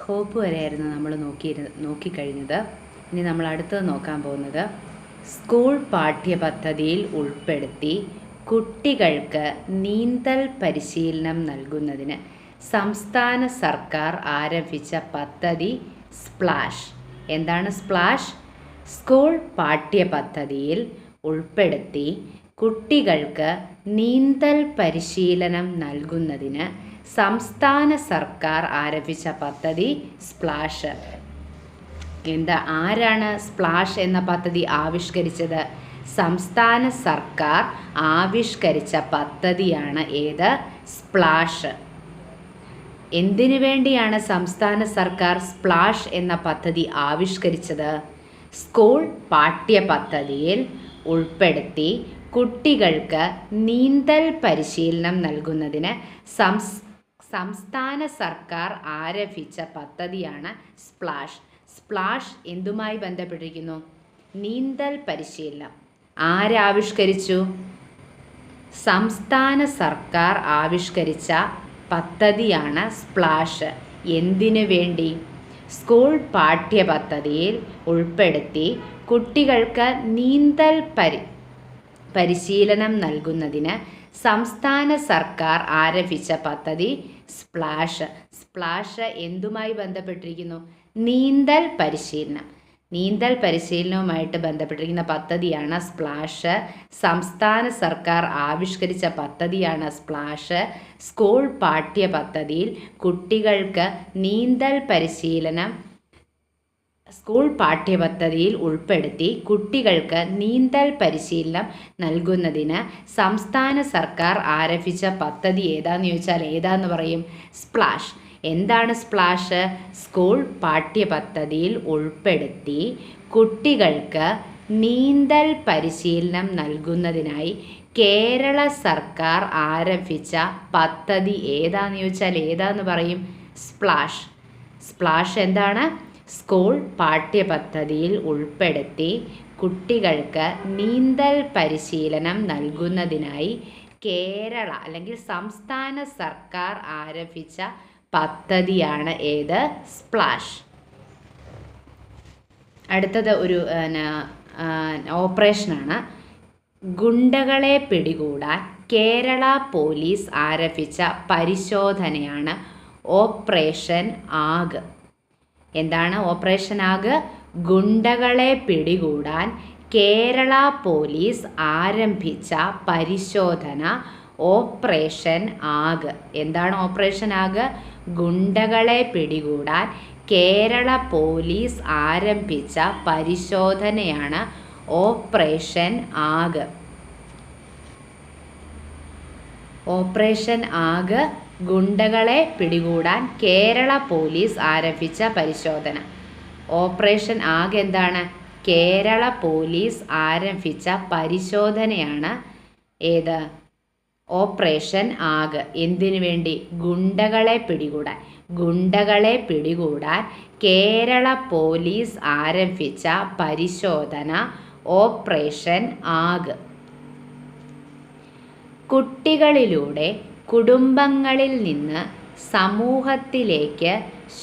Hope വരെയായിരുന്നു നമ്മൾ നോക്കിക്കഴിഞ്ഞത്. ഇനി നമ്മൾ അടുത്തത് നോക്കാൻ പോകുന്നത് സ്കൂൾ പാഠ്യപദ്ധതിയിൽ ഉൾപ്പെടുത്തി കുട്ടികൾക്ക് നീന്തൽ പരിശീലനം നൽകുന്നതിന് സംസ്ഥാന സർക്കാർ ആരംഭിച്ച പദ്ധതി സ്പ്ലാഷ്. എന്താണ് സ്പ്ലാഷ്? സ്കൂൾ പാഠ്യപദ്ധതിയിൽ ഉൾപ്പെടുത്തി കുട്ടികൾക്ക് നീന്തൽ പരിശീലനം നൽകുന്നതിന് സംസ്ഥാന സർക്കാർ ആരംഭിച്ച പദ്ധതി സ്പ്ലാഷ്. ആരാണ് സ്പ്ലാഷ് എന്ന പദ്ധതി ആവിഷ്കരിച്ചത്? സംസ്ഥാന സർക്കാർ ആവിഷ്കരിച്ച പദ്ധതിയാണ് ഏത്? സ്പ്ലാഷ്. എന്തിനു വേണ്ടിയാണ് സംസ്ഥാന സർക്കാർ സ്പ്ലാഷ് എന്ന പദ്ധതി ആവിഷ്കരിച്ചത്? സ്കൂൾ പാഠ്യപദ്ധതിയിൽ ഉൾപ്പെടുത്തി കുട്ടികൾക്ക് നീന്തൽ പരിശീലനം നൽകുന്നതിന് സംസ്ഥാന സർക്കാർ ആരംഭിച്ച പദ്ധതിയാണ് സ്പ്ലാഷ്. സ്പ്ലാഷ് എന്തുമായി ബന്ധപ്പെട്ടിരിക്കുന്നു? നീന്തൽ പരിശീലനം. ആരാവിഷ്കരിച്ചു? സംസ്ഥാന സർക്കാർ ആവിഷ്കരിച്ച പദ്ധതിയാണ് സ്പ്ലാഷ്. എന്തിനു വേണ്ടി? സ്കൂൾ പാഠ്യപദ്ധതിയിൽ ഉൾപ്പെടുത്തി കുട്ടികൾക്ക് നീന്തൽ പരിശീലനം നൽകുന്നതിന് സംസ്ഥാന സർക്കാർ ആരംഭിച്ച പദ്ധതി സ്പ്ലാഷ്. സ്പ്ലാഷ് എന്തുമായി ബന്ധപ്പെട്ടിരിക്കുന്നു? നീന്തൽ പരിശീലനം. നീന്തൽ പരിശീലനവുമായിട്ട് ബന്ധപ്പെട്ടിരിക്കുന്ന പദ്ധതിയാണ് സ്പ്ലാഷ്. സംസ്ഥാന സർക്കാർ ആവിഷ്കരിച്ച പദ്ധതിയാണ് സ്പ്ലാഷ്. സ്കൂൾ പാഠ്യപദ്ധതിയിൽ കുട്ടികൾക്ക് നീന്തൽ പരിശീലനം സ്കൂൾ പാഠ്യപദ്ധതിയിൽ ഉൾപ്പെടുത്തി കുട്ടികൾക്ക് നീന്തൽ പരിശീലനം നൽകുന്നതിന് സംസ്ഥാന സർക്കാർ ആരംഭിച്ച പദ്ധതി ഏതാന്ന് ചോദിച്ചാൽ ഏതാന്ന് പറയും? സ്പ്ലാഷ്. എന്താണ് സ്പ്ലാഷ്? സ്കൂൾ പാഠ്യപദ്ധതിയിൽ ഉൾപ്പെടുത്തി കുട്ടികൾക്ക് നീന്തൽ പരിശീലനം നൽകുന്നതിനായി കേരള സർക്കാർ ആരംഭിച്ച പദ്ധതി ഏതാന്ന് ചോദിച്ചാൽ ഏതാന്ന് പറയും? സ്പ്ലാഷ്. സ്പ്ലാഷ് എന്താണ്? സ്കൂൾ പാഠ്യപദ്ധതിയിൽ ഉൾപ്പെടുത്തി കുട്ടികൾക്ക് നീന്തൽ പരിശീലനം നൽകുന്നതിനായി കേരള അല്ലെങ്കിൽ സംസ്ഥാന സർക്കാർ ആരംഭിച്ച പദ്ധതിയാണ് ഏത്? സ്പ്ലാഷ്. അടുത്തത് ഒരു ഓപ്പറേഷനാണ്. ഗുണ്ടകളെ പിടികൂടാൻ കേരള പോലീസ് ആരംഭിച്ച പരിശോധനയാണ് ഓപ്പറേഷൻ ആഗ്. എന്താണ് ഓപ്പറേഷൻ ആഗ്? ഗുണ്ടകളെ പിടികൂടാൻ കേരള പോലീസ് ആരംഭിച്ച പരിശോധന ഓപ്പറേഷൻ ആഗ്. എന്താണ് ഓപ്പറേഷൻ ആഗ്? ഗുണ്ടകളെ പിടികൂടാൻ കേരള പോലീസ് ആരംഭിച്ച പരിശോധനയാണ് ഓപ്പറേഷൻ ആഗ്. ഓപ്പറേഷൻ ആഗ് ഗുണ്ടകളെ പിടികൂടാൻ കേരള പോലീസ് ആരംഭിച്ച പരിശോധന. ഓപ്പറേഷൻ ആഗ് എന്താണ്? കേരള പോലീസ് ആരംഭിച്ച പരിശോധനയാണ് ഏത്? ഓപ്പറേഷൻ ആഗ്. എന്തിനു വേണ്ടി? ഗുണ്ടകളെ പിടികൂടാൻ. ഗുണ്ടകളെ പിടികൂടാൻ കേരള പോലീസ് ആരംഭിച്ച പരിശോധന ഓപ്പറേഷൻ ആഗ്. കുട്ടികളിലൂടെ കുടുംബങ്ങളിൽ നിന്ന് സമൂഹത്തിലേക്ക്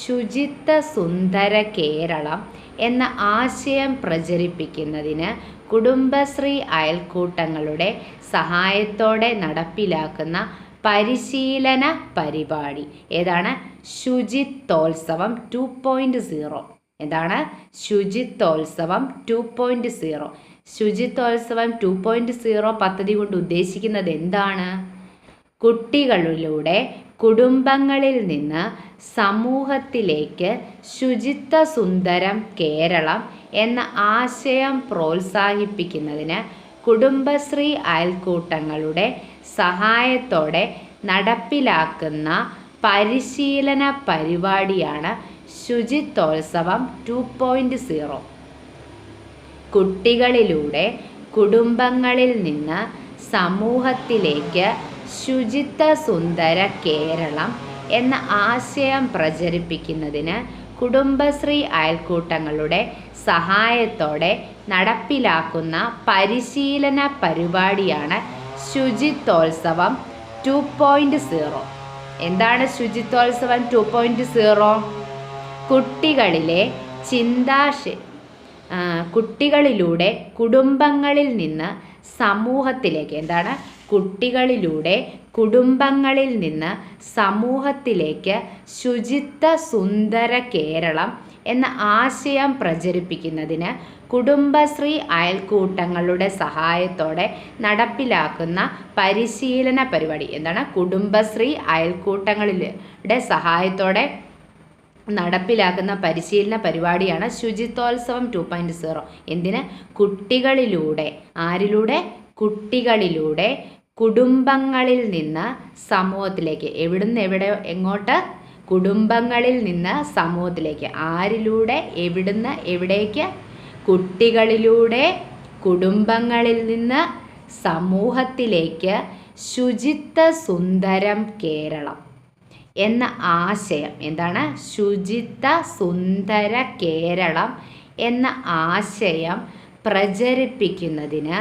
ശുചിത്വ സുന്ദര കേരളം എന്ന ആശയം പ്രചരിപ്പിക്കുന്നതിന് കുടുംബശ്രീ അയൽക്കൂട്ടങ്ങളുടെ സഹായത്തോടെ നടപ്പിലാക്കുന്ന പരിശീലന പരിപാടി ഏതാണ്? ശുചിത്വോത്സവം 2.0. എന്താണ്? ശുചിത്വോത്സവം 2.0. ശുചിത്വോത്സവം 2.0 പദ്ധതി കൊണ്ട് ഉദ്ദേശിക്കുന്നത് എന്താണ്? കുട്ടികളിലൂടെ കുടുംബങ്ങളിൽ നിന്ന് സമൂഹത്തിലേക്ക് ശുചിത്വ സുന്ദരം കേരളം എന്ന ആശയം പ്രോത്സാഹിപ്പിക്കുന്നതിന് കുടുംബശ്രീ അയൽക്കൂട്ടങ്ങളുടെ സഹായത്തോടെ നടപ്പിലാക്കുന്ന പരിശീലന പരിപാടിയാണ് ശുചിത്വോത്സവം 2.0. കുട്ടികളിലൂടെ കുടുംബങ്ങളിൽ നിന്ന് സമൂഹത്തിലേക്ക് ശുചിത്വ സുന്ദര കേരളം എന്ന ആശയം പ്രചരിപ്പിക്കുന്നതിന് കുടുംബശ്രീ അയൽക്കൂട്ടങ്ങളുടെ സഹായത്തോടെ നടപ്പിലാക്കുന്ന പരിശീലന പരിപാടിയാണ് ശുചിത്വോത്സവം 2.0. എന്താണ് ശുചിത്വോത്സവം 2.0? കുട്ടികളിലെ കുട്ടികളിലൂടെ കുടുംബങ്ങളിൽ നിന്ന് സമൂഹത്തിലേക്ക്, എന്താണ് കുട്ടികളിലൂടെ കുടുംബങ്ങളിൽ നിന്ന് സമൂഹത്തിലേക്ക് ശുചിത്വ സുന്ദര കേരളം എന്ന ആശയം പ്രചരിപ്പിക്കുന്നതിന് കുടുംബശ്രീ അയൽക്കൂട്ടങ്ങളുടെ സഹായത്തോടെ നടപ്പിലാക്കുന്ന പരിശീലന പരിപാടി. എന്താണ് കുടുംബശ്രീ അയൽക്കൂട്ടങ്ങളുടെ സഹായത്തോടെ നടപ്പിലാക്കുന്ന പരിശീലന പരിപാടിയാണ് ശുചിത്വോത്സവം 2.0. എന്തിന്? കുട്ടികളിലൂടെ. ആരിലൂടെ? കുട്ടികളിലൂടെ കുടുംബങ്ങളിൽ നിന്ന് സമൂഹത്തിലേക്ക്. എവിടുന്ന് എങ്ങോട്ട്? കുടുംബങ്ങളിൽ നിന്ന് സമൂഹത്തിലേക്ക്. ആരിലൂടെ? എവിടുന്ന് എവിടേക്ക്? കുട്ടികളിലൂടെ കുടുംബങ്ങളിൽ നിന്ന് സമൂഹത്തിലേക്ക് ശുചിത്വ സുന്ദരം കേരളം എന്ന ആശയം. എന്താണ്? ശുചിത്വ സുന്ദര കേരളം എന്ന ആശയം പ്രചരിപ്പിക്കുന്നതിന്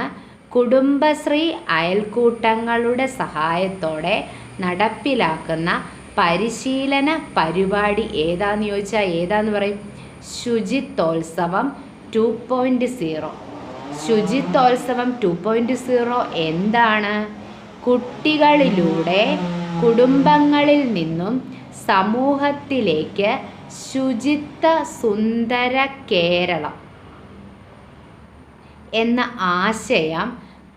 കുടുംബശ്രീ അയൽക്കൂട്ടങ്ങളുടെ സഹായത്തോടെ നടപ്പിലാക്കുന്ന പരിശീലന പരിപാടി ഏതാന്ന് ചോദിച്ചാൽ ഏതാന്ന് പറയും? ശുചിത്വോത്സവം 2.0. ശുചിത്വോത്സവം 2.0 എന്താണ്? കുട്ടികളിലൂടെ കുടുംബങ്ങളിൽ നിന്നും സമൂഹത്തിലേക്ക് ശുചിത്വ സുന്ദര കേരളം എന്ന ആശയം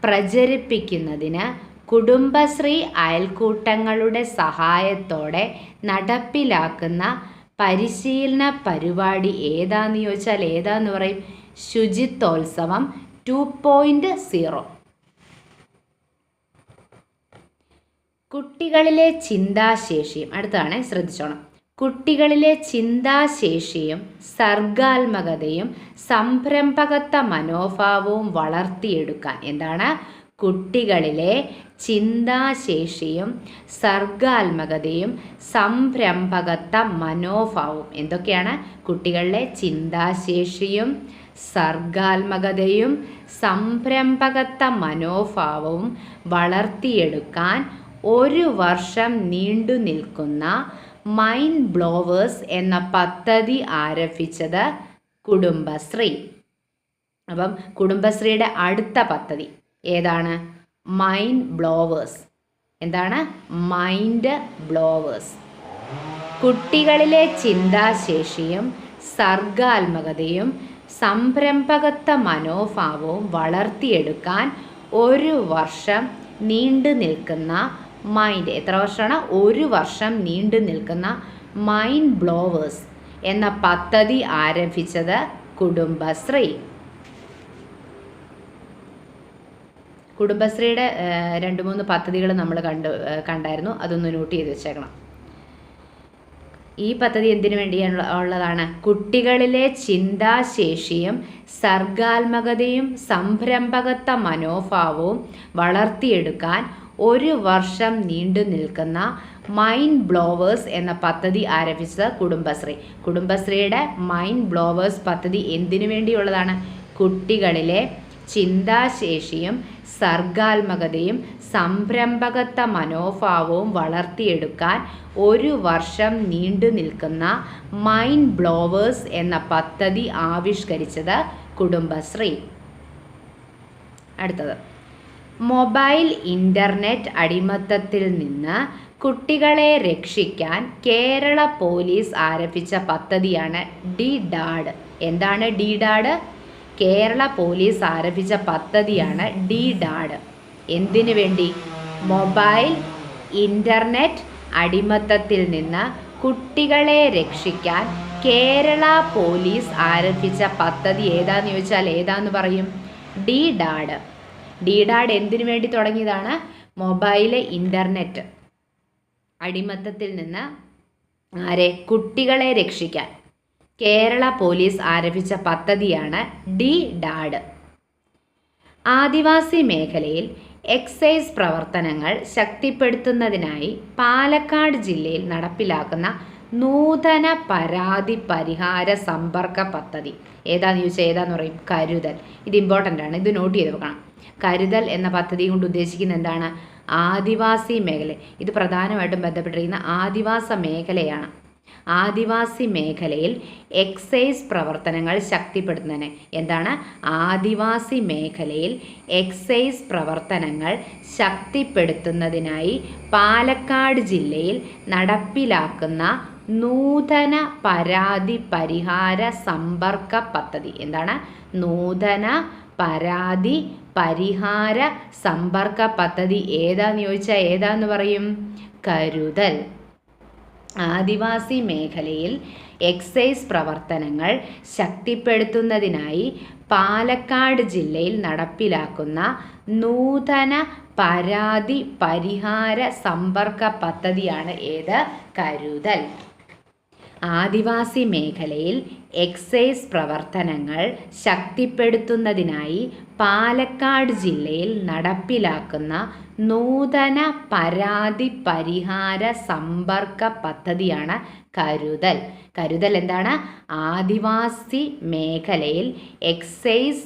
പ്രചരിപ്പിക്കുന്നതിന് കുടുംബശ്രീ അയൽക്കൂട്ടങ്ങളുടെ സഹായത്തോടെ നടപ്പിലാക്കുന്ന പരിശീലന പരിപാടി ഏതാന്ന് ചോദിച്ചാൽ ഏതാന്ന് പറയും? ശുചിത്വോത്സവം 2.0. കുട്ടികളിലെ ചിന്താശേഷിയും, അടുത്താണ് ശ്രദ്ധിച്ചോണം, കുട്ടികളിലെ ചിന്താശേഷിയും സർഗാത്മകതയും സംരംഭകത്വ മനോഭാവവും വളർത്തിയെടുക്കാൻ. എന്താണ്? കുട്ടികളിലെ ചിന്താശേഷിയും സർഗാത്മകതയും സംരംഭകത്വ മനോഭാവവും. എന്തൊക്കെയാണ്? കുട്ടികളിലെ ചിന്താശേഷിയും സർഗാത്മകതയും സംരംഭകത്വ മനോഭാവവും വളർത്തിയെടുക്കാൻ 1 വർഷം നീണ്ടു നിൽക്കുന്ന മൈൻഡ് ബ്ലോവേഴ്സ് എന്ന പദ്ധതി ആരംഭിച്ചത് കുടുംബശ്രീ. അപ്പം കുടുംബശ്രീയുടെ അടുത്ത പദ്ധതി ഏതാണ്? Mind blowers. എന്താണ്? Mind blowers. കുട്ടികളിലെ ചിന്താശേഷിയും സർഗാത്മകതയും സംരംഭകത്വ മനോഭാവവും വളർത്തിയെടുക്കാൻ 1 വർഷം നീണ്ടു നിൽക്കുന്ന മൈൻഡ്, എത്ര വർഷമാണ്? 1 വർഷം നീണ്ടു നിൽക്കുന്ന മൈൻഡ് ബ്ലോവേഴ്സ് എന്ന പദ്ധതി ആരംഭിച്ചത് കുടുംബശ്രീ. കുടുംബശ്രീയുടെ 2-3 പദ്ധതികൾ നമ്മൾ കണ്ടായിരുന്നു. അതൊന്ന് നോട്ട് ചെയ്ത് വെച്ചേക്കണം. ഈ പദ്ധതി എന്തിനു വേണ്ടിയുള്ളതാണ്? കുട്ടികളിലെ ചിന്താശേഷിയും സർഗാത്മകതയും സംരംഭകത്വ മനോഭാവവും വളർത്തിയെടുക്കാൻ 1 വർഷം നീണ്ടു നിൽക്കുന്ന മൈൻഡ് ബ്ലോവേഴ്സ് എന്ന പദ്ധതി ആരംഭിച്ചത് കുടുംബശ്രീ. കുടുംബശ്രീയുടെ മൈൻഡ് ബ്ലോവേഴ്സ് പദ്ധതി എന്തിനു വേണ്ടിയുള്ളതാണ്? കുട്ടികളിലെ ചിന്താശേഷിയും സർഗാത്മകതയും സംരംഭകത്വ മനോഭാവവും വളർത്തിയെടുക്കാൻ 1 വർഷം നീണ്ടു നിൽക്കുന്ന മൈൻഡ് ബ്ലോവേഴ്സ് എന്ന പദ്ധതി ആവിഷ്കരിച്ചത് കുടുംബശ്രീ. അടുത്തത്, മൊബൈൽ ഇൻ്റർനെറ്റ് അടിമത്തത്തിൽ നിന്ന് കുട്ടികളെ രക്ഷിക്കാൻ കേരള പോലീസ് ആരംഭിച്ച പദ്ധതിയാണ് DDAD. എന്താണ് DDAD? കേരള പോലീസ് ആരംഭിച്ച പദ്ധതിയാണ് DDAD. എന്തിനു വേണ്ടി? മൊബൈൽ ഇൻ്റർനെറ്റ് അടിമത്തത്തിൽ നിന്ന് കുട്ടികളെ രക്ഷിക്കാൻ കേരള പോലീസ് ആരംഭിച്ച പദ്ധതി ഏതാന്ന് ചോദിച്ചാൽ ഏതാന്ന് പറയും? DDAD. DDAD എന്തിനു വേണ്ടി തുടങ്ങിയതാണ്? മൊബൈൽ ഇൻ്റർനെറ്റ് അടിമത്തത്തിൽ നിന്ന് കുട്ടികളെ രക്ഷിക്കാൻ കേരള പോലീസ് ആരംഭിച്ച പദ്ധതിയാണ് DDAD. ആദിവാസി മേഖലയിൽ എക്സൈസ് പ്രവർത്തനങ്ങൾ ശക്തിപ്പെടുത്തുന്നതിനായി പാലക്കാട് ജില്ലയിൽ നടപ്പിലാക്കുന്ന നൂതന പരാതി പരിഹാര സമ്പർക്ക പദ്ധതി ഏതാന്ന് ചോദിച്ചാൽ ഏതാന്ന് പറയും? കരുതൽ. ഇത് ഇമ്പോർട്ടൻ്റ് ആണ്, ഇത് നോട്ട് ചെയ്ത് വെക്കണം. കരുതൽ എന്ന പദ്ധതി കൊണ്ട് ഉദ്ദേശിക്കുന്നത് എന്താണ്? ആദിവാസി മേഖല. ഇത് പ്രധാനമായിട്ടും ബന്ധപ്പെട്ടിരിക്കുന്ന ആദിവാസ മേഖലയാണ്. ആദിവാസി മേഖലയിൽ എക്സൈസ് പ്രവർത്തനങ്ങൾ ശക്തിപ്പെടുത്തുന്നതിന് എന്താണ്? ആദിവാസി മേഖലയിൽ എക്സൈസ് പ്രവർത്തനങ്ങൾ ശക്തിപ്പെടുത്തുന്നതിനായി പാലക്കാട് ജില്ലയിൽ നടപ്പിലാക്കുന്ന നൂതന പരാതി പരിഹാര സമ്പർക്ക പദ്ധതി. എന്താണ്? നൂതന പരാതി പരിഹാര സമ്പർക്ക പദ്ധതി ഏതാന്ന് ചോദിച്ചാൽ ഏതാന്ന് പറയും? കരുതൽ. ആദിവാസി മേഖലയിൽ എക്സൈസ് പ്രവർത്തനങ്ങൾ ശക്തിപ്പെടുത്തുന്നതിനായി പാലക്കാട് ജില്ലയിൽ നടപ്പിലാക്കുന്ന നൂതന പരാതി പരിഹാര സമ്പർക്ക പദ്ധതിയാണ് ഏത്? കരുതൽ. ആദിവാസി മേഖലയിൽ എക്സൈസ് പ്രവർത്തനങ്ങൾ ശക്തിപ്പെടുത്തുന്നതിനായി പാലക്കാട് ജില്ലയിൽ നടപ്പിലാക്കുന്ന നൂതന പരാതി പരിഹാര സമ്പർക്ക പദ്ധതിയാണ് കരുതൽ. കരുതൽ എന്താണ്? ആദിവാസി മേഖലയിൽ എക്സൈസ്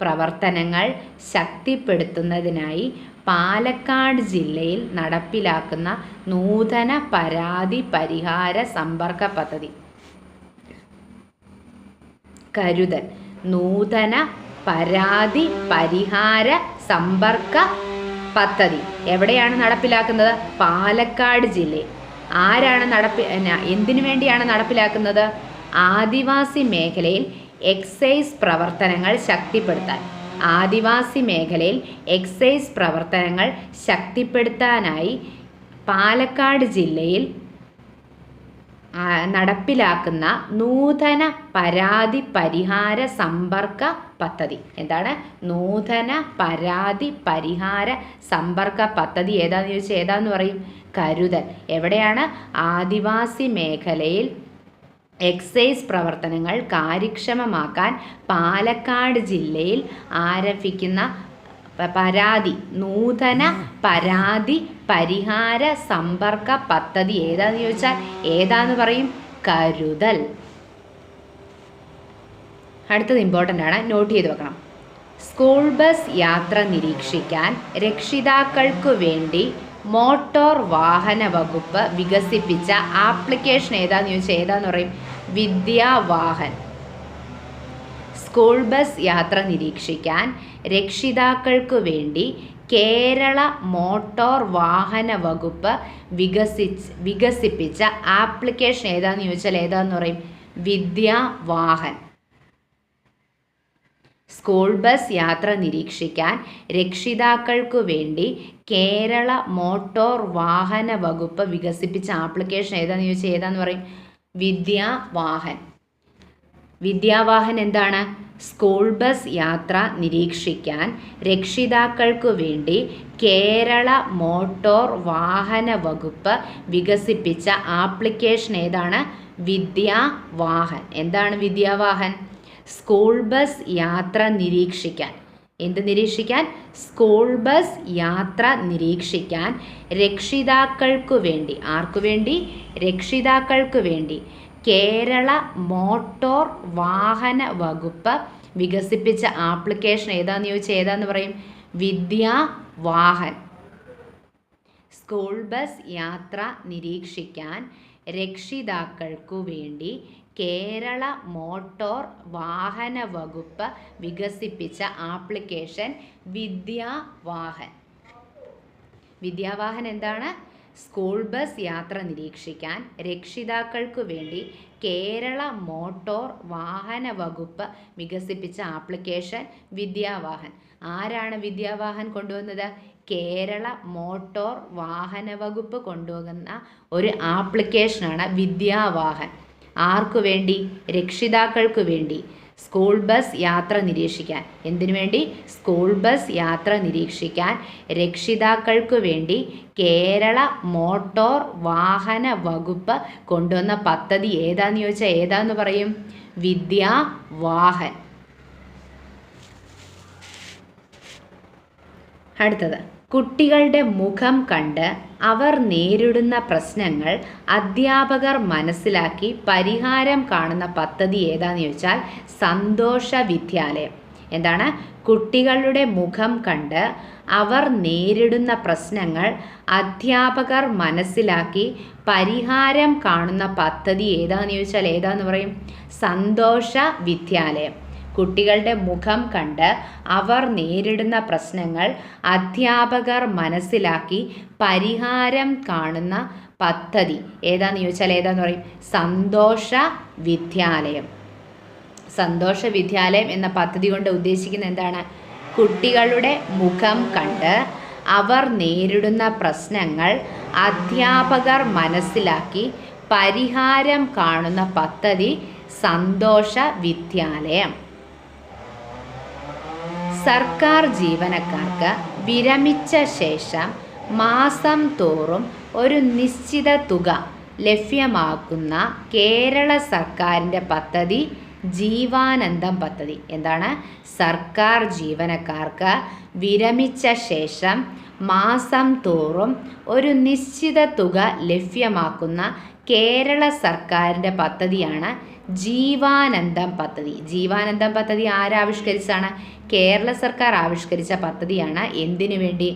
പ്രവർത്തനങ്ങൾ ശക്തിപ്പെടുത്തുന്നതിനായി പാലക്കാട് ജില്ലയിൽ നടപ്പിലാക്കുന്ന നൂതന പരാതി പരിഹാര സമ്പർക്ക പദ്ധതി. കരുതൽ നൂതന പരാതി പരിഹാര സമ്പർക്ക പദ്ധതി എവിടെയാണ് നടപ്പിലാക്കുന്നത്? പാലക്കാട് ജില്ലയിൽ. ആരാണ് എന്തിനു വേണ്ടിയാണ് നടപ്പിലാക്കുന്നത്? ആദിവാസി മേഖലയിൽ എക്സൈസ് പ്രവർത്തനങ്ങൾ ശക്തിപ്പെടുത്താൻ. ആദിവാസി മേഖലയിൽ എക്സൈസ് പ്രവർത്തനങ്ങൾ ശക്തിപ്പെടുത്താനായി പാലക്കാട് ജില്ലയിൽ നടപ്പിലാക്കുന്ന നൂതന പരാതി പരിഹാര സമ്പർക്ക പദ്ധതി. എന്താണ്? നൂതന പരാതി പരിഹാര സമ്പർക്ക പദ്ധതി ഏതാന്ന് ചോദിച്ചാൽ ഏതാന്ന് പറയും? കരുതൽ. എവിടെയാണ്? ആദിവാസി മേഖലയിൽ എക്സൈസ് പ്രവർത്തനങ്ങൾ കാര്യക്ഷമമാക്കാൻ പാലക്കാട് ജില്ലയിൽ ആരംഭിക്കുന്ന നൂതന പരാതി പരിഹാര സമ്പർക്ക പദ്ധതി ഏതാന്ന് ചോദിച്ചാൽ ഏതാന്ന് പറയും? കരുതൽ. അടുത്തത് ഇമ്പോർട്ടൻ്റ് ആണ്, നോട്ട് ചെയ്ത് വെക്കണം. സ്കൂൾ ബസ് യാത്ര നിരീക്ഷിക്കാൻ രക്ഷിതാക്കൾക്കു വേണ്ടി മോട്ടോർ വാഹന വകുപ്പ് വികസിപ്പിച്ച ആപ്ലിക്കേഷൻ ഏതാന്ന് ചോദിച്ചാൽ ഏതാന്ന് പറയും? വിദ്യാവാഹൻ. സ്കൂൾ ബസ് യാത്ര നിരീക്ഷിക്കാൻ രക്ഷിതാക്കൾക്കു വേണ്ടി കേരള മോട്ടോർ വാഹന വകുപ്പ് വികസിപ്പിച്ച ആപ്ലിക്കേഷൻ ഏതാന്ന് ചോദിച്ചാൽ ഏതാന്ന് പറയും? വിദ്യാവാഹൻ. സ്കൂൾ ബസ് യാത്ര നിരീക്ഷിക്കാൻ രക്ഷിതാക്കൾക്കു വേണ്ടി കേരള മോട്ടോർ വാഹന വകുപ്പ് വികസിപ്പിച്ച ആപ്ലിക്കേഷൻ ഏതാന്ന് ചോദിച്ചാൽ ഏതാന്ന് പറയും? വിദ്യാവാഹൻ. വിദ്യാവാഹൻ എന്താണ്? സ്കൂൾ ബസ് യാത്ര നിരീക്ഷിക്കാൻ രക്ഷിതാക്കൾക്കു വേണ്ടി കേരള മോട്ടോർ വാഹന വകുപ്പ് വികസിപ്പിച്ച ആപ്ലിക്കേഷൻ ഏതാണ്? വിദ്യാവാഹൻ. എന്താണ് വിദ്യാവാഹൻ? സ്കൂൾ ബസ് യാത്ര നിരീക്ഷിക്കാൻ. എന്ത് നിരീക്ഷിക്കാൻ? സ്കൂൾ ബസ് യാത്ര നിരീക്ഷിക്കാൻ രക്ഷിതാക്കൾക്കു വേണ്ടി. ആർക്കു വേണ്ടി? രക്ഷിതാക്കൾക്കു വേണ്ടി കേരള മോട്ടോർ വാഹന വകുപ്പ് വികസിപ്പിച്ച ആപ്ലിക്കേഷൻ ഏതാന്ന് ചോദിച്ചാൽ ഏതാന്ന് പറയും? വിദ്യാവാഹൻ. സ്കൂൾ ബസ് യാത്ര നിരീക്ഷിക്കാൻ രക്ഷിതാക്കൾക്കു വേണ്ടി കേരള മോട്ടോർ വാഹന വകുപ്പ് വികസിപ്പിച്ച ആപ്ലിക്കേഷൻ വിദ്യാവാഹൻ. വിദ്യാവാഹൻ എന്താണ്? സ്കൂൾ ബസ് യാത്ര നിരീക്ഷിക്കാൻ രക്ഷിതാക്കൾക്കു വേണ്ടി കേരള മോട്ടോർ വാഹന വകുപ്പ് വികസിപ്പിച്ച ആപ്ലിക്കേഷൻ വിദ്യാവാഹൻ. ആരാണ് വിദ്യാവാഹൻ കൊണ്ടുവന്നത്? കേരള മോട്ടോർ വാഹന വകുപ്പ് കൊണ്ടുവന്ന ഒരു ആപ്ലിക്കേഷനാണ് വിദ്യാവാഹൻ. ആർക്കു വേണ്ടി? രക്ഷിതാക്കൾക്കു വേണ്ടി. സ്കൂൾ ബസ് യാത്ര നിരീക്ഷിക്കാൻ. എന്തിനു വേണ്ടി? സ്കൂൾ ബസ് യാത്ര നിരീക്ഷിക്കാൻ രക്ഷിതാക്കൾക്കു വേണ്ടി കേരള മോട്ടോർ വാഹന വകുപ്പ് കൊണ്ടുവന്ന പദ്ധതി ഏതാന്ന് ചോദിച്ചാൽ ഏതാന്ന് പറയും? വിദ്യാവാഹൻ. അടുത്തത്, കുട്ടികളുടെ മുഖം കണ്ട് അവർ നേരിടുന്ന പ്രശ്നങ്ങൾ അധ്യാപകർ മനസ്സിലാക്കി പരിഹാരം കാണുന്ന പദ്ധതി ഏതാന്ന് ചോദിച്ചാൽ സന്തോഷ വിദ്യാലയം. എന്താണ്? കുട്ടികളുടെ മുഖം കണ്ട് അവർ നേരിടുന്ന പ്രശ്നങ്ങൾ അധ്യാപകർ മനസ്സിലാക്കി പരിഹാരം കാണുന്ന പദ്ധതി ഏതാന്ന് ചോദിച്ചാൽ ഏതാന്ന് പറയും? സന്തോഷ വിദ്യാലയം. കുട്ടികളുടെ മുഖം കണ്ട് അവർ നേരിടുന്ന പ്രശ്നങ്ങൾ അധ്യാപകർ മനസ്സിലാക്കി പരിഹാരം കാണുന്ന പദ്ധതി ഏതാന്ന് ചോദിച്ചാൽ ഏതാന്ന് പറയും? സന്തോഷ വിദ്യാലയം. സന്തോഷ വിദ്യാലയം എന്ന പദ്ധതി കൊണ്ട് ഉദ്ദേശിക്കുന്നത് എന്താണ്? കുട്ടികളുടെ മുഖം കണ്ട് അവർ നേരിടുന്ന പ്രശ്നങ്ങൾ അധ്യാപകർ മനസ്സിലാക്കി പരിഹാരം കാണുന്ന പദ്ധതി സന്തോഷ വിദ്യാലയം. സർക്കാർ ജീവനക്കാർക്ക് വിരമിച്ച ശേഷം മാസം തോറും ഒരു നിശ്ചിത തുക ലഭ്യമാക്കുന്ന കേരള സർക്കാരിൻ്റെ പദ്ധതി ജീവാനന്ദം പദ്ധതി. എന്താണ്? സർക്കാർ ജീവനക്കാർക്ക് വിരമിച്ച ശേഷം മാസം തോറും ഒരു നിശ്ചിത തുക ലഭ്യമാക്കുന്ന കേരള സർക്കാരിൻ്റെ പദ്ധതിയാണ് ജീവാനന്ദം പദ്ധതി. ജീവാനന്ദം പദ്ധതി ആരാവിഷ്കരിച്ചാണ്? കേരള സർക്കാർ ആവിഷ്കരിച്ച പദ്ധതിയാണ്. എന്തിനു വേണ്ടി?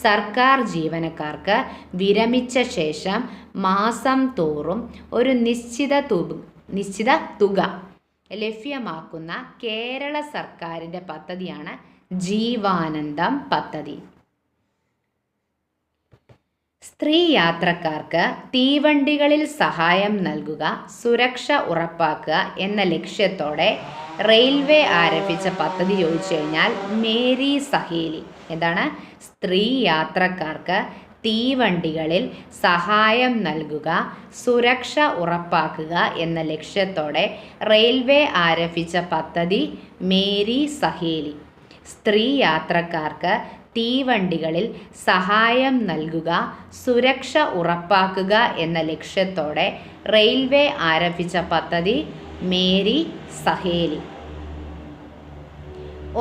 സർക്കാർ ജീവനക്കാർക്ക് വിരമിച്ച ശേഷം മാസം തോറും ഒരു നിശ്ചിത തുക ലഭ്യമാക്കുന്ന കേരള സർക്കാരിൻ്റെ പദ്ധതിയാണ് ജീവാനന്ദം പദ്ധതി. സ്ത്രീ യാത്രക്കാർക്ക് തീവണ്ടികളിൽ സഹായം നൽകുക, സുരക്ഷ ഉറപ്പാക്കുക എന്ന ലക്ഷ്യത്തോടെ റെയിൽവേ ആരംഭിച്ച പദ്ധതി ചോദിച്ചു കഴിഞ്ഞാൽ മേരി സഹേലി. എന്താണ്? സ്ത്രീ യാത്രക്കാർക്ക് തീവണ്ടികളിൽ സഹായം നൽകുക, സുരക്ഷ ഉറപ്പാക്കുക എന്ന ലക്ഷ്യത്തോടെ റെയിൽവേ ആരംഭിച്ച പദ്ധതി മേരി സഹേലി. സ്ത്രീ യാത്രക്കാർക്ക് തീവണ്ടികളിൽ സഹായം നൽകുക, സുരക്ഷ ഉറപ്പാക്കുക എന്ന ലക്ഷ്യത്തോടെ റെയിൽവേ ആരംഭിച്ച പദ്ധതി മേരി സഹേലി.